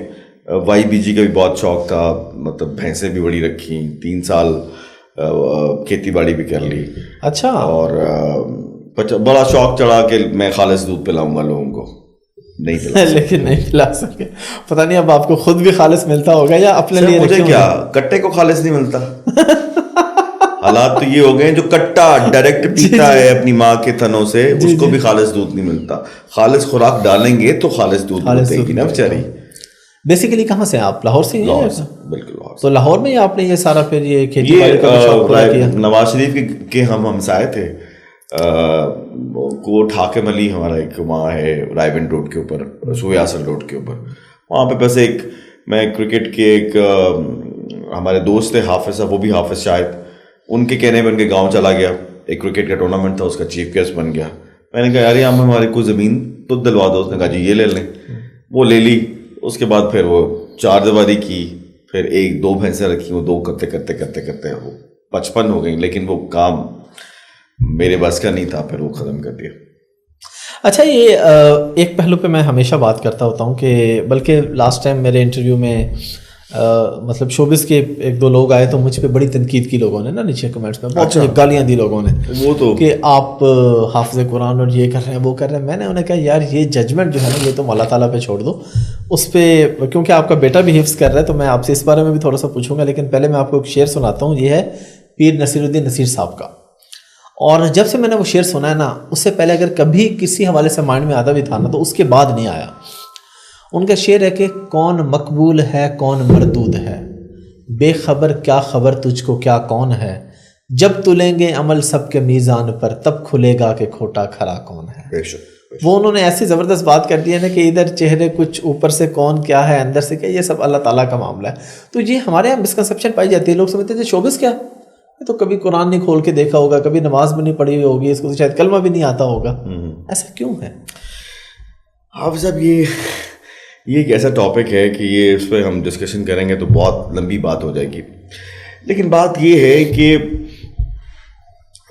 YBG کا بھی بہت شوق تھا, مطلب بھینسیں بھی بڑی رکھی, 3 سال کھیتی باڑی بھی کر لی. اچھا. اور بڑا شوق چڑھا کہ میں خالص دودھ پلاؤں گا لوگوں کو. نہیں پلا لیکن نہیں پلا سکے. پتہ نہیں اب آپ کو خود بھی خالص ملتا ہوگا یا اپنے لیے. مجھے کیا کٹے کو خالص نہیں ملتا. حالات تو یہ ہو گئے, جو کٹا ڈائریکٹ پیتا ہے اپنی ماں کے تھنوں سے, اس کو بھی خالص دودھ نہیں ملتا. خالص خوراک ڈالیں گے تو خالص دودھ ملے گی نا بیچاری. بیسیکلی کہاں سے ہیں آپ؟ لاہور سے ہیں؟ بالکل. تو لاہور میں ہی آپ نے یہ سارا پھر یہ کھیتی باڑی کا شوق پورا کیا؟ نواز شریف کے ہم ہمسائے تھے. کوٹ حاکم علی ہمارا ایک وہاں ہے رائے بند روڈ کے اوپر, سوئے آسل روڈ کے اوپر. وہاں پہ بس ایک میں کرکٹ کے ایک ہمارے دوست تھے حافظ صاحب, وہ بھی حافظ شاہد, ان کے کہنے میں ان کے گاؤں چلا گیا. ایک کرکٹ کا ٹورنامنٹ تھا, اس کا چیف گیسٹ بن گیا. میں نے کہا یار یہاں ہمارے کو زمین تو دلوا دو. اس نے کہا جی یہ لے لیں. وہ لے لی. اس کے بعد پھر وہ 4 دیواری کی, پھر 1-2 بھینسیں رکھی, وہ 2 کرتے وہ 55 ہو گئیں. لیکن وہ کام میرے بس کا نہیں تھا, پھر وہ ختم کر دیا. اچھا, یہ ایک پہلو پہ میں ہمیشہ بات کرتا ہوتا ہوں کہ بلکہ لاسٹ ٹائم میرے انٹرویو میں مطلب شوبز کے 1-2 لوگ آئے تو مجھ پہ بڑی تنقید کی لوگوں نے نا نیچے کمنٹس میں, بہت گالیاں دی لوگوں نے, وہ تو کہ آپ حافظ قرآن اور یہ کر رہے ہیں وہ کر رہے ہیں. میں نے انہیں کہا یار یہ ججمنٹ جو ہے نا یہ تم اللہ تعالیٰ پہ چھوڑ دو, اس پہ, کیونکہ آپ کا بیٹا بھی حفظ کر رہا ہے تو میں آپ سے اس بارے میں بھی تھوڑا سا پوچھوں گا. لیکن پہلے میں آپ کو ایک شعر سناتا ہوں, یہ ہے پیر نصیر الدین نصیر صاحب کا. اور جب سے میں نے وہ شعر سنا ہے نا, اس سے پہلے اگر کبھی کسی حوالے سے مائنڈ میں آتا بھی تھا نا تو اس کے بعد نہیں آیا. ان کا شعر ہے کہ کون مقبول ہے کون مردود ہے, بے خبر کیا خبر تجھ کو کیا کون ہے, جب تلیں گے عمل سب کے میزان پر تب کھلے گا کہ کھوٹا کھرا کون ہے. وہ انہوں نے ایسی زبردست بات کر دی ہے نا کہ ادھر چہرے کچھ, اوپر سے کون کیا ہے, اندر سے کیا, یہ سب اللہ تعالیٰ کا معاملہ ہے. تو یہ ہمارے یہاں مسکنسیپشن پائی جاتی ہے. لوگ سمجھتے ہیں شوبز کیا تو کبھی قرآن نہیں کھول کے دیکھا ہوگا, کبھی نماز بھی نہیں پڑھی ہوئی ہوگی, اس کو شاید کلمہ بھی نہیں آتا ہوگا, ایسا کیوں ہے؟ حافظ صاحب یہ ایک ایسا ٹاپک ہے کہ یہ اس پہ ہم ڈسکشن کریں گے تو بہت لمبی بات ہو جائے گی. لیکن بات یہ ہے کہ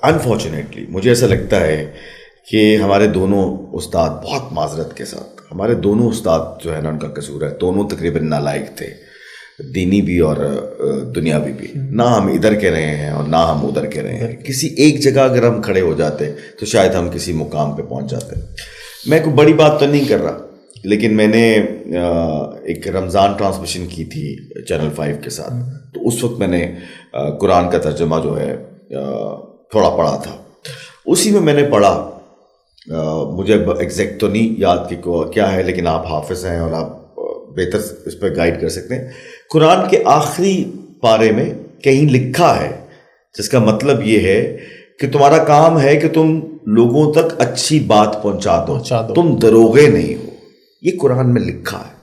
انفارچونیٹلی مجھے ایسا لگتا ہے کہ ہمارے دونوں استاد, بہت معذرت کے ساتھ, ہمارے دونوں استاد جو ہے نا ان کا قصور ہے. دونوں تقریباً نالائق تھے, دینی بھی اور دنیاوی بھی. نہ ہم ادھر کے رہے ہیں اور نہ ہم ادھر کے رہے ہیں. کسی ایک جگہ اگر ہم کھڑے ہو جاتے تو شاید ہم کسی مقام پہ پہنچ جاتے. میں کوئی بڑی بات تو نہیں کر رہا, لیکن میں نے ایک رمضان ٹرانسمیشن کی تھی چینل 5 کے ساتھ, تو اس وقت میں نے قرآن کا ترجمہ جو ہے تھوڑا پڑھا تھا. اسی میں نے پڑھا, مجھے ایگزیکٹ تو نہیں یاد کہ کیا ہے, لیکن آپ حافظ ہیں اور آپ بہتر اس پہ گائیڈ کر سکتے ہیں. قرآن کے آخری پارے میں کہیں لکھا ہے جس کا مطلب یہ ہے کہ تمہارا کام ہے کہ تم لوگوں تک اچھی بات پہنچا دو, تم دروغے نہیں ہو. یہ قرآن میں لکھا ہے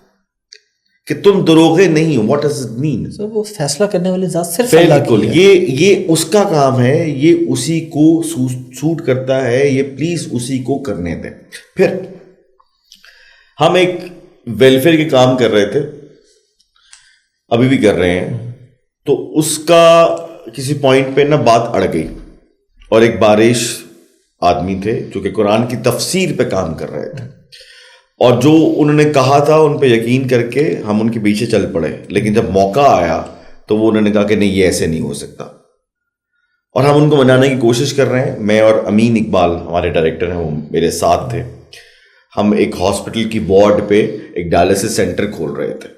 کہ تم دروغے نہیں ہو. What does it mean? وہ فیصلہ کرنے والی ذات صرف اللہ کی ہے. یہ اس کا کام ہے, یہ اسی کو سوٹ کرتا ہے, یہ پلیز اسی کو کرنے دیں. پھر ہم ایک ویلفیئر کے کام کر رہے تھے, ابھی بھی کر رہے ہیں, تو اس کا کسی پوائنٹ پہ نا بات اڑ گئی, اور ایک بارش آدمی تھے جو کہ قرآن کی تفسیر پہ کام کر رہے تھے, اور جو انہوں نے کہا تھا ان پہ یقین کر کے ہم ان کے پیچھے چل پڑے. لیکن جب موقع آیا تو وہ انہوں نے کہا کہ نہیں, یہ ایسے نہیں ہو سکتا, اور ہم ان کو منانے کی کوشش کر رہے ہیں. میں اور امین اقبال ہمارے ڈائریکٹر ہیں, وہ میرے ساتھ تھے. ہم ایک ہاسپٹل کی وارڈ پہ ایک ڈائلسس سینٹر کھول رہے تھے,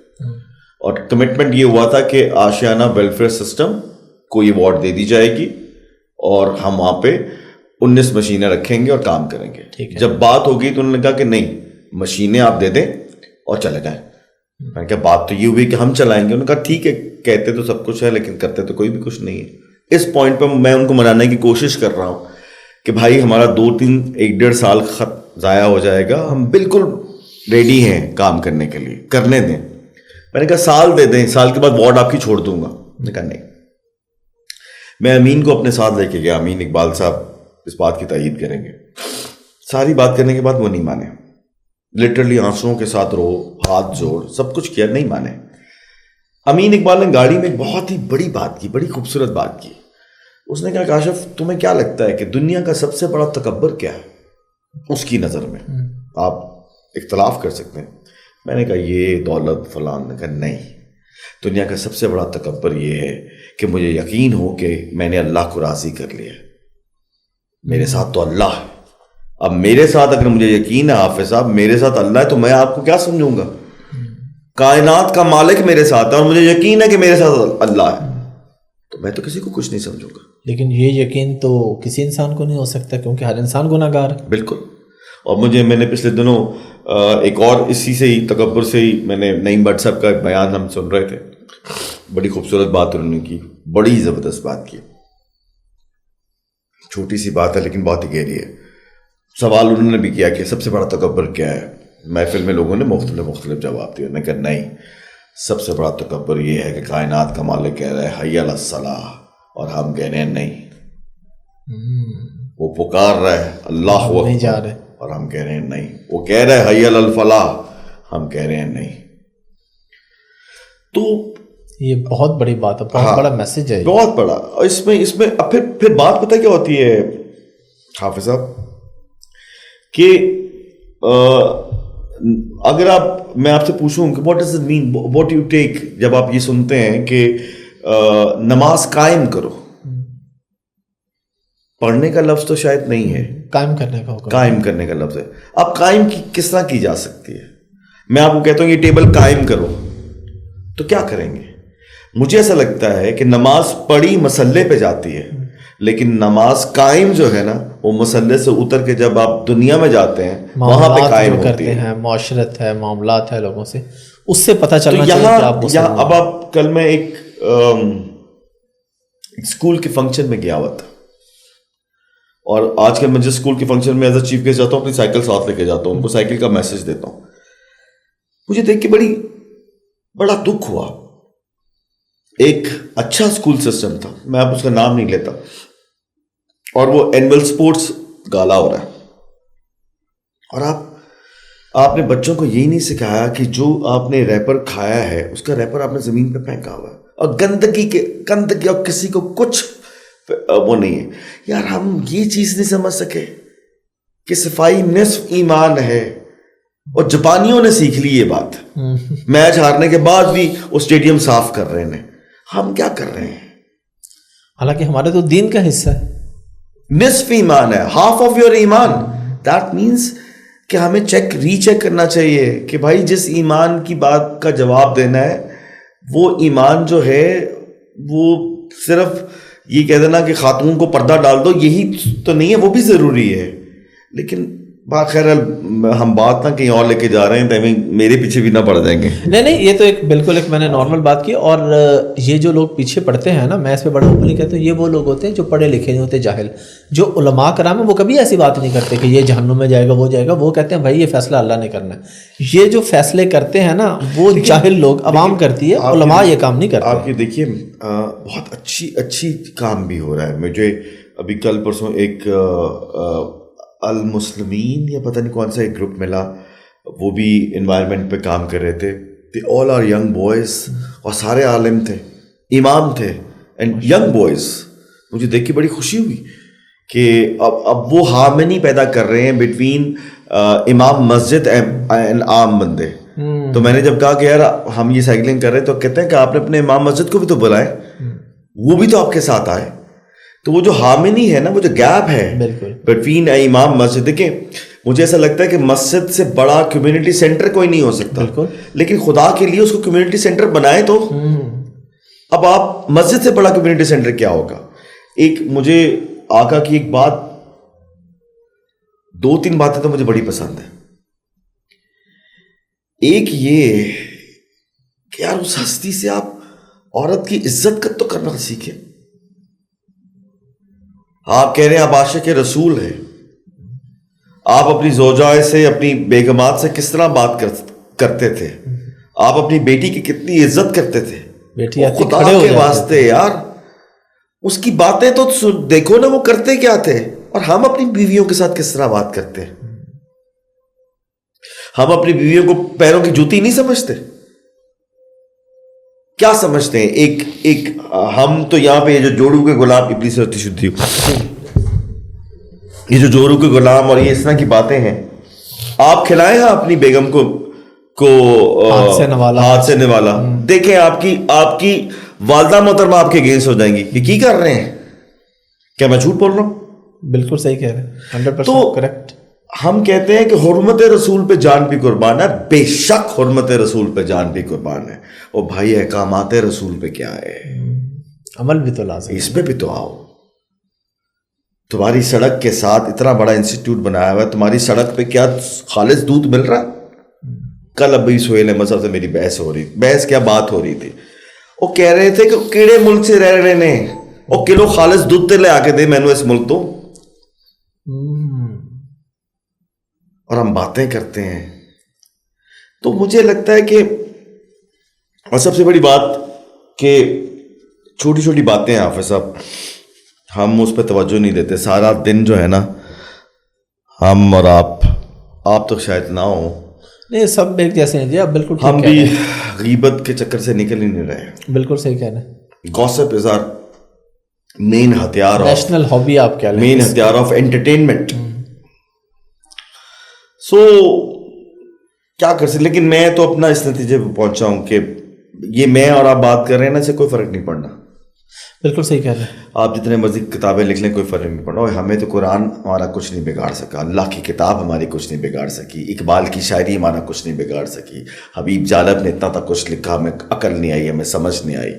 اور کمٹمنٹ یہ ہوا تھا کہ آشیانہ ویلفیئر سسٹم کو یہ وارڈ دے دی جائے گی, اور ہم وہاں پہ 19 مشینیں رکھیں گے اور کام کریں گے. جب بات ہو گئی تو انہوں نے کہا کہ نہیں, مشینیں آپ دے دیں اور چلے جائیں. میں نے کہا بات تو یہ ہوئی کہ ہم چلائیں گے. انہوں نے کہا ٹھیک ہے, کہتے تو سب کچھ ہے لیکن کرتے تو کوئی بھی کچھ نہیں ہے. اس پوائنٹ پہ میں ان کو منانے کی کوشش کر رہا ہوں کہ بھائی ہمارا 1-1.5 سال ضائع ہو جائے گا, ہم بالکل ریڈی ہیں کام کرنے کے لیے, کرنے دیں. میں نے کہا سال دے دیں, سال کے بعد وارڈ آپ کی چھوڑ دوں گا. میں نے کہا نہیں. میں امین کو اپنے ساتھ لے کے گیا, امین اقبال صاحب اس بات کی تائید کریں گے. ساری بات کرنے کے بعد وہ نہیں مانے, لٹرلی آنسوؤں کے ساتھ رو, ہاتھ جوڑ, سب کچھ کیا, نہیں مانے. امین اقبال نے گاڑی میں ایک بہت ہی بڑی بات کی, بڑی خوبصورت بات کی. اس نے کہا کاشف تمہیں کیا لگتا ہے کہ دنیا کا سب سے بڑا تکبر کیا ہے اس کی نظر میں؟ آپ اختلاف کر سکتے ہیں. میں نے کہا یہ دولت فلان. نے کہا نہیں, دنیا کا سب سے بڑا تکبر یہ ہے کہ مجھے یقین ہو کہ میں نے اللہ کو راضی کر لیا. میرے ساتھ تو اللہ ہے, اب میرے ساتھ اگر مجھے یقین ہے حافظ صاحب میرے ساتھ اللہ ہے, تو میں آپ کو کیا سمجھوں گا؟ کائنات کا مالک میرے ساتھ ہے اور مجھے یقین ہے کہ میرے ساتھ اللہ ہے, تو میں تو کسی کو کچھ نہیں سمجھوں گا. لیکن یہ یقین تو کسی انسان کو نہیں ہو سکتا, کیونکہ ہر انسان گناہ گار ہے. بالکل. اور میں نے پچھلے دنوں ایک اور اسی سے ہی تکبر سے ہی میں نے نعیم بٹ صاحب کا بیان ہم سن رہے تھے, بڑی خوبصورت بات انہوں نے کی, بڑی زبردست بات کی. چھوٹی سی بات ہے لیکن بہت ہی گہری ہے. سوال انہوں نے بھی کیا کہ سب سے بڑا تکبر کیا ہے. محفل میں لوگوں نے مختلف جواب دیے. میں کہا نہیں, سب سے بڑا تکبر یہ ہے کہ کائنات کا مالک کہہ رہا ہے حی علی الصلاۃ, اور ہم کہہ رہے ہیں نہیں. وہ پکار رہا ہے اللہ نہیں جا رہے, اور ہم کہہ رہے ہیں نہیں. وہ کہہ رہا ہے حی علی الفلاح, ہم کہہ رہے ہیں نہیں. تو یہ بہت بڑی بات ہے, بہت بڑا میسج ہے, بہت بڑا. اور اس میں اب پھر بات پتہ کیا ہوتی ہے حافظ صاحب, کہ اگر میں آپ سے پوچھوں کہ what does it main, what you take, جب آپ یہ سنتے ہیں کہ نماز قائم کرو, پڑھنے کا لفظ تو شاید نہیں ہے, قائم کرنے کا حکم, قائم کرنے کا لفظ ہے. اب قائم کس طرح کی جا سکتی ہے؟ میں آپ کو کہتا ہوں یہ ٹیبل قائم کرو, تو کیا کریں گے؟ مجھے ایسا لگتا ہے کہ نماز پڑھی مسلے پہ جاتی ہے, لیکن نماز قائم جو ہے نا وہ مسلے سے اتر کے جب آپ دنیا میں جاتے ہیں وہاں پہ قائم ہوتی ہے. معاشرت ہے, معاملات ہے لوگوں سے, اس سے پتہ چلنا چاہیے کہ آپ یہاں اب آپ کل میں ایک اسکول کے فنکشن میں گیا ہوا تھا, اور آج کل میں جس اسکول کے فنکشن میں ایز اے چیف گیسٹ جاتا ہوں اپنی سائیکل ساتھ لے کے جاتا ہوں, ان کو سائیکل کا میسج دیتا ہوں. مجھے دیکھ کے بڑا دکھ ہوا. ایک اچھا اسکول سسٹم تھا, میں اب اس کا نام نہیں لیتا, اور وہ اینول اسپورٹس گالا ہو رہا ہے, اور آپ نے بچوں کو یہی نہیں سکھایا کہ جو آپ نے ریپر کھایا ہے اس کا ریپر آپ نے زمین پہ پھینکا ہوا ہے, اور گندگی اور کسی کو کچھ وہ نہیں ہے. یار ہم یہ چیز نہیں سمجھ سکے کہ صفائی نصف ایمان ہے, اور جاپانیوں نے سیکھ لی یہ بات, میچ ہارنے کے بعد بھی وہ اسٹیڈیم صاف کر رہے ہیں. ہم کیا کر رہے ہیں؟ حالانکہ ہمارے تو دین کا حصہ ہے, نصف ایمان ہے, ہاف آف یور ایمان. دیٹ مینس کہ ہمیں ری چیک کرنا چاہیے کہ بھائی جس ایمان کی بات کا جواب دینا ہے وہ ایمان جو ہے وہ صرف یہ کہہ دینا کہ خاتون کو پردہ ڈال دو یہی تو نہیں ہے, وہ بھی ضروری ہے. لیکن باخیر ہم بات نہ کہیں اور لے کے جا رہے ہیں تو میرے پیچھے بھی نہ پڑ جائیں گے. نہیں یہ تو ایک بالکل ایک میں نے نارمل بات کی. اور یہ جو لوگ پیچھے پڑتے ہیں نا, میں اس پہ بڑا اوپنلی کہتا ہوں, یہ وہ لوگ ہوتے ہیں جو پڑھے لکھے نہیں ہوتے, جاہل. جو علماء کرام ہیں وہ کبھی ایسی بات نہیں کرتے کہ یہ جہنم میں جائے گا وہ جائے گا, وہ کہتے ہیں بھائی یہ فیصلہ اللہ نے کرنا ہے. یہ جو فیصلے کرتے ہیں نا وہ جاہل لوگ, عوام کرتی ہے, علماء یہ کام نہیں کرتے. آپ یہ دیکھیے بہت اچھی کام بھی ہو رہا ہے. مجھے ابھی کل پرسوں ایک المسلمین یا پتہ نہیں کون سا ایک گروپ ملا, وہ بھی انوائرمنٹ پہ کام کر رہے تھے. دے آل آر ینگ بوائز, اور سارے عالم تھے, امام تھے, اینڈ ینگ بوائز. مجھے دیکھ کے بڑی خوشی ہوئی کہ اب وہ ہارمنی پیدا کر رہے ہیں بٹوین امام مسجد اینڈ عام بندے. تو میں نے جب کہا کہ یار ہم یہ سائیکلنگ کر رہے ہیں تو کہتے ہیں کہ آپ نے اپنے امام مسجد کو بھی تو بلائیں, وہ بھی تو آپ کے ساتھ آئے. تو وہ جو ہارمنی ہے نا, وہ جو گیپ ہے بٹوین امام مسجد, دیکھیں مجھے ایسا لگتا ہے کہ مسجد سے بڑا کمیونٹی سینٹر کوئی نہیں ہو سکتا, لیکن خدا کے لیے اس کو کمیونٹی سینٹر بنائے تو. اب آپ مسجد سے بڑا کمیونٹی سینٹر کیا ہوگا؟ ایک مجھے آقا کی ایک بات, 2-3 باتیں تو مجھے بڑی پسند ہیں. ایک یہ کہ یار اس ہستی سے آپ عورت کی عزت تو کرنا سیکھیں. آپ کہہ رہے ہیں آپ عاشق رسول ہیں, آپ اپنی زوجائے سے, اپنی بیگمات سے کس طرح بات کرتے تھے, آپ اپنی بیٹی کی کتنی عزت کرتے تھے. خدا کے واسطے یار اس کی باتیں تو دیکھو نا, وہ کرتے کیا تھے, اور ہم اپنی بیویوں کے ساتھ کس طرح بات کرتے ہیں. ہم اپنی بیویوں کو پیروں کی جوتی نہیں سمجھتے, کیا سمجھتے ہیں؟ ایک ہم تو یہاں پہ یہ جو جوڑو کے غلام, ابلی سے ہوتی شدھی, یہ جو جوڑو کے غلام اور یہ اس طرح کی باتیں ہیں, آپ کھلائیں ہیں اپنی بیگم کو ہاتھ سے نوالا. دیکھیں آپ کی والدہ محترمہ آپ کے اگینسٹ ہو جائیں گی کہ کی کر رہے ہیں. کیا میں جھوٹ بول رہا ہوں؟ بالکل صحیح کہہ رہے ہیں, 100% کریکٹ. ہم کہتے ہیں کہ حرمت رسول پہ جان بھی قربان ہے. بے شک حرمت رسول پہ جان بھی قربان ہے. اور بھائی احکامات رسول پہ کیا ہے؟ عمل بھی تو لازم, اس پہ بھی تو آؤ. تمہاری سڑک کے ساتھ اتنا بڑا انسٹیٹیوٹ بنایا ہوا ہے, تمہاری سڑک پہ کیا خالص دودھ مل رہا ہے؟ کل ابھی سہیل احمد صاحب سے میری بحث کیا بات ہو رہی تھی. وہ کہہ رہے تھے کہ کیڑے ملک سے رہ رہے نے, اور کلو خالص دودھ تے لے آ کے دے مینو اس ملک تو, اور ہم باتیں کرتے ہیں. تو مجھے لگتا ہے کہ, اور سب سے بڑی بات کہ چھوٹی چھوٹی باتیں ہیں حافظ صاحب, ہم اس پہ توجہ نہیں دیتے. سارا دن جو ہے نا, ہم اور آپ تو شاید نہ ہو, نہیں سب ایک جیسے ہیں جی, آپ بالکل ہم بھی غیبت کے چکر سے نکل ہی نہیں رہے. بالکل صحیح کہہ رہے ہیں. گوسپ از آر مین ہتھیار, نیشنل ہابی آپ کیا لیں, مین ہتھیار آف انٹرٹینمنٹ. سو کیا کر سکتے, لیکن میں تو اپنا اس نتیجے پہ پہنچا ہوں کہ یہ میں اور آپ بات کر رہے ہیں نا, اسے کوئی فرق نہیں پڑنا. بالکل صحیح کہہ رہے ہیں. آپ جتنے مرضی کتابیں لکھ لیں کوئی فرق نہیں پڑنا. اور ہمیں تو قرآن ہمارا کچھ نہیں بگاڑ سکا, اللہ کی کتاب ہماری کچھ نہیں بگاڑ سکی, اقبال کی شاعری ہمارا کچھ نہیں بگاڑ سکی, حبیب جالب نے اتنا تک کچھ لکھا, ہمیں عقل نہیں آئی, ہمیں سمجھ نہیں آئی.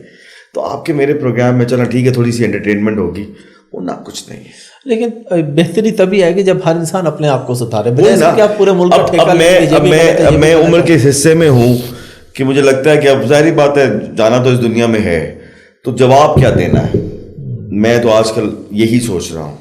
تو آپ کے میرے پروگرام میں چلنا ٹھیک ہے, تھوڑی سی انٹرٹینمنٹ ہوگی, وہ نہ کچھ نہیں ہے. لیکن بہتری تبھی آئے گی جب ہر انسان اپنے آپ کو ستارے. آپ پورے ملک کا ٹھیکہ اب میں عمر کے اس حصے میں ہوں کہ مجھے لگتا ہے کہ اب ظاہری بات ہے جانا تو اس دنیا میں ہے, تو جواب کیا دینا ہے. میں تو آج کل یہی سوچ رہا ہوں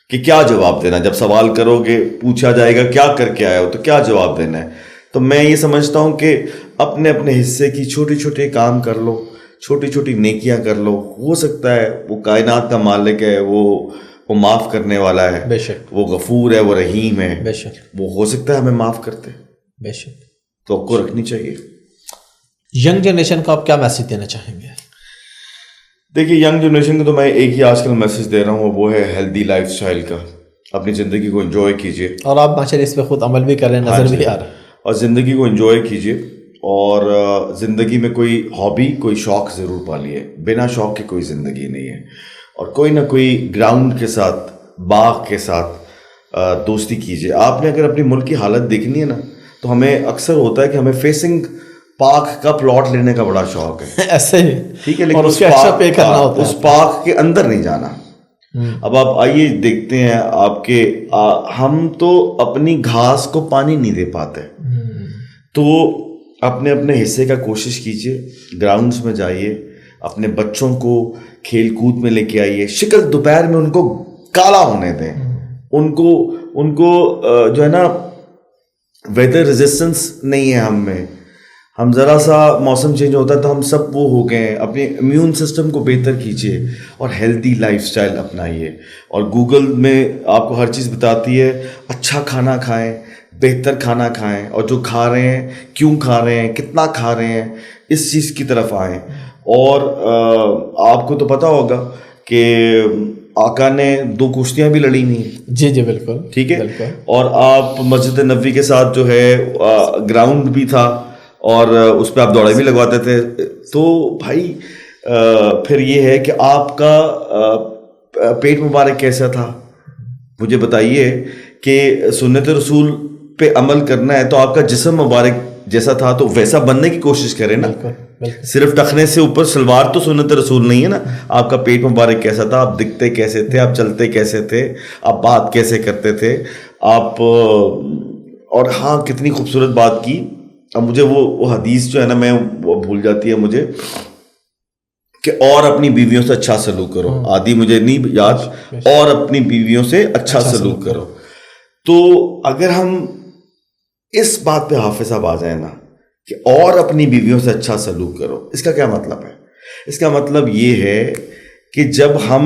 کہ کیا جواب دینا. جب سوال کرو گے, پوچھا جائے گا کیا کر کے آئے ہو, تو کیا جواب دینا ہے. تو میں یہ سمجھتا ہوں کہ اپنے اپنے حصے کی چھوٹے چھوٹے کام کر لو, چھوٹی چھوٹی نیکیاں کر لو. ہو سکتا ہے وہ کائنات کا مالک ہے, وہ معاف کرنے والا ہے, بے شک, وہ غفور ہے, وہ رحیم ہے, بے شک, وہ ہو سکتا ہے ہمیں معاف کرتے. بے شک. تو آپ کو رکھنی چاہیے. ینگ جنریشن کو آپ کیا میسج دینا چاہیں گے؟ دیکھیے ینگ جنریشن کو تو میں ایک ہی آج کل میسج دے رہا ہوں, وہ ہے ہیلدی لائف اسٹائل کا. اپنی زندگی کو انجوائے کیجیے, اور آپ ماشاءاللہ اس پہ خود عمل بھی کر رہے ہیں, نظر بھی آ رہا ہے. اور زندگی کو انجوائے کیجیے, اور زندگی میں کوئی ہابی, کوئی شوق ضرور پالیے. بنا شوق کے کوئی زندگی نہیں ہے. اور کوئی نہ کوئی گراؤنڈ کے ساتھ, باغ کے ساتھ دوستی کیجیے. آپ نے اگر اپنی ملک کی حالت دیکھنی ہے نا, تو ہمیں اکثر ہوتا ہے کہ ہمیں فیسنگ پارک کا پلاٹ لینے کا بڑا شوق ہے, ایسے ہی, ٹھیک ہے, اور لیکن اس کا ایکسٹرا پے کرنا ہوتا ہے, اس پارک کے اندر نہیں جانا. اب آپ آئیے دیکھتے ہیں آپ کے, ہم تو اپنی گھاس کو پانی نہیں دے پاتے, تو اپنے اپنے حصے کا کوشش کیجیے. گراؤنڈس میں جائیے, اپنے بچوں کو کھیل کود میں لے کے آئیے. شکل دوپہر میں ان کو کالا ہونے دیں, ان کو جو ہے نا ویدر ریزسٹنس نہیں ہے ہم میں. ہم ذرا سا موسم چینج ہوتا ہے تو ہم سب وہ ہو گئے ہیں. اپنے امیون سسٹم کو بہتر کیجیے اور ہیلدی لائف سٹائل اپنائیے. اور گوگل میں آپ کو ہر چیز بتاتی ہے. اچھا کھانا کھائیں, بہتر کھانا کھائیں, اور جو کھا رہے ہیں کیوں کھا رہے ہیں, کتنا کھا رہے ہیں, اس چیز کی طرف آئیں. اور آپ کو تو پتہ ہوگا کہ آقا نے 2 کشتیاں بھی لڑی ہوئی ہیں. جی جی بالکل, ٹھیک ہے. اور آپ مسجد نبوی کے ساتھ جو ہے گراؤنڈ بھی تھا, اور اس پہ آپ دوڑے بھی لگواتے تھے. تو بھائی پھر یہ ہے کہ آپ کا پیٹ مبارک کیسا تھا, مجھے بتائیے. کہ سنت رسول پہ عمل کرنا ہے تو آپ کا جسم مبارک جیسا تھا تو ویسا بننے کی کوشش کریں نا. صرف ٹخنے سے اوپر سلوار تو سنت رسول نہیں ہے نا. آپ کا پیٹ مبارک کیسا تھا, آپ دکھتے کیسے تھے, آپ چلتے کیسے تھے, آپ بات کیسے کرتے تھے آپ. اور ہاں, کتنی خوبصورت بات کی. اب مجھے وہ حدیث جو ہے نا, میں وہ بھول جاتی ہے مجھے, کہ اور اپنی بیویوں سے اچھا سلوک کرو. آدھی مجھے نہیں یاد, اور اپنی بیویوں سے اچھا سلوک کرو. تو اگر ہم اس بات پہ حافظ صاحب آ جائیں نا کہ اور اپنی بیویوں سے اچھا سلوک کرو, اس کا کیا مطلب ہے؟ اس کا مطلب یہ ہے کہ جب ہم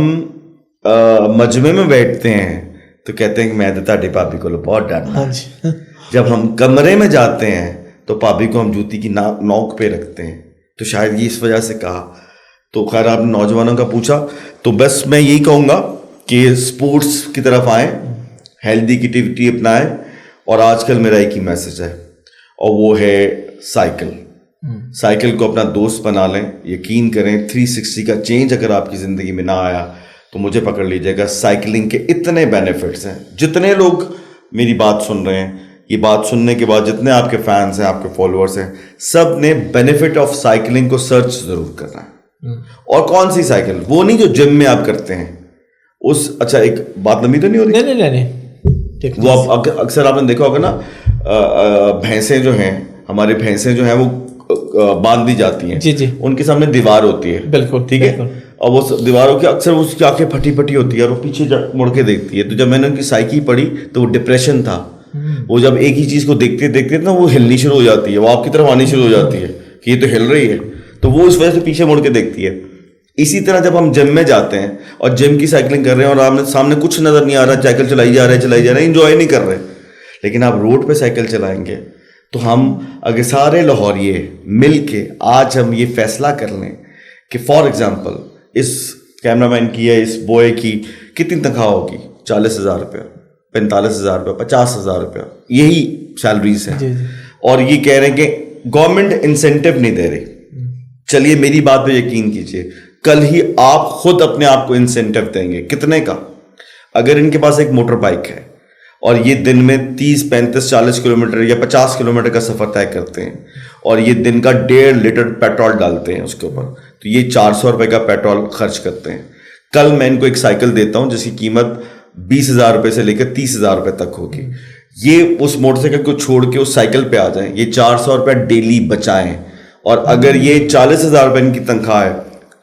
مجمع میں بیٹھتے ہیں تو کہتے ہیں کہ میں تہاڈی بھابی کو بہت ڈرنا. جب ہم کمرے میں جاتے ہیں تو بھابی کو ہم جوتی کی نوک پہ رکھتے ہیں. تو شاید یہ اس وجہ سے کہا. تو خیر آپ نے نوجوانوں کا پوچھا, تو بس میں یہی کہوں گا کہ اسپورٹس کی طرف آئیں, ہیلدی ایکٹیویٹی اپنائیں. اور آج کل میرا ایک ہی میسج ہے, اور وہ ہے سائیکل. سائیکل کو اپنا دوست بنا لیں. یقین کریں 360 کا چینج اگر آپ کی زندگی میں نہ آیا تو مجھے پکڑ لیجیے گا. سائیکلنگ کے اتنے بینیفٹس ہیں. جتنے لوگ میری بات سن رہے ہیں, یہ بات سننے کے بعد جتنے آپ کے فینس ہیں, آپ کے فالوورس ہیں, سب نے بینیفٹ آف سائیکلنگ کو سرچ ضرور کرنا ہے. اور کون سی سائیکل؟ وہ نہیں جو جم میں آپ کرتے ہیں. اچھا ایک بات لمبی تو نہیں ہو رہی؟ نہیں. وہ اکثر آپ نے دیکھا ہوگا نا, بھینسیں جو ہیں, ہماری بھینسیں جو ہیں وہ باندھ دی جاتی ہیں. جی. ان کے سامنے دیوار ہوتی ہے. بالکل ٹھیک ہے. اور وہ دیواروں کی اکثر اس کی آنکھیں پھٹی پھٹی ہوتی ہے, اور وہ پیچھے مڑ کے دیکھتی ہے. تو جب میں نے ان کی سائیکی پڑھی تو وہ ڈپریشن تھا. وہ جب ایک ہی چیز کو دیکھتے دیکھتے نا وہ ہلنی شروع ہو جاتی ہے, وہ آپ کی طرف آنی شروع ہو جاتی ہے کہ یہ تو ہل رہی ہے. تو وہ اس وجہ سے پیچھے مڑ کے دیکھتی ہے. اسی طرح جب ہم جم میں جاتے ہیں اور جم کی سائیکلنگ کر رہے ہیں اور آپ نے سامنے کچھ نظر نہیں آ رہا, سائیکل چلائی جا رہے ہیں, انجوائے نہیں کر رہے, لیکن آپ روڈ پہ سائیکل چلائیں گے تو ہم اگر سارے لاہوریے مل کے آج ہم یہ فیصلہ کر لیں کہ فار ایگزامپل اس کیمرہ مین کی یا اس بوائے کی کتنی تنخواہ ہوگی, 40,000 روپیہ, 45,000 روپیہ, 50,000 روپیہ, یہی سیلریز ہیں. اور یہ کہہ رہے ہیں کہ گورنمنٹ انسینٹیو نہیں دے رہی. چلیے میری بات پہ یقین کیجیے, کل ہی آپ خود اپنے آپ کو انسینٹیو دیں گے. کتنے کا؟ اگر ان کے پاس ایک موٹر بائک ہے اور یہ دن میں 30, 35, 40 کلومیٹر یا 50 کلومیٹر کا سفر طے کرتے ہیں, اور یہ دن کا 1.5 لیٹر پیٹرول ڈالتے ہیں اس کے اوپر, تو یہ 400 روپے کا پیٹرول خرچ کرتے ہیں. کل میں ان کو ایک سائیکل دیتا ہوں جس کی قیمت 20,000 روپے سے لے کر 30,000 روپے تک ہوگی. یہ اس موٹر سائیکل کو چھوڑ کے اس سائیکل پہ آ جائیں, یہ 400 روپے ڈیلی بچائیں. اور اگر یہ 40,000 روپے ان کی تنخواہ ہے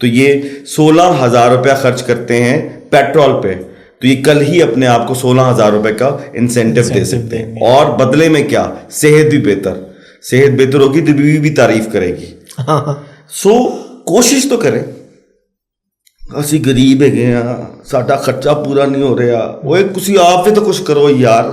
تو یہ 16,000 روپیہ خرچ کرتے ہیں پیٹرول پہ, تو یہ کل ہی اپنے آپ کو 16,000 روپے کا انسینٹیو دے سکتے ہیں. اور بدلے میں کیا؟ صحت بھی بہتر. صحت بہتر ہوگی تو بیوی بھی تعریف کرے گی. سو ਕੋਸ਼ਿਸ਼ ਤਾਂ ਕਰੇ। ਅਸੀਂ ਗਰੀਬ ਹੈਗੇ ਆ, ਸਾਡਾ ਖਰਚਾ ਪੂਰਾ ਨਹੀਂ ਹੋ ਰਿਹਾ, ਓਏ ਤੁਸੀਂ ਆਪ ਵੀ ਤਾਂ ਕੁਝ ਕਰੋ ਯਾਰ।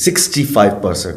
65%।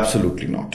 Absolutely not।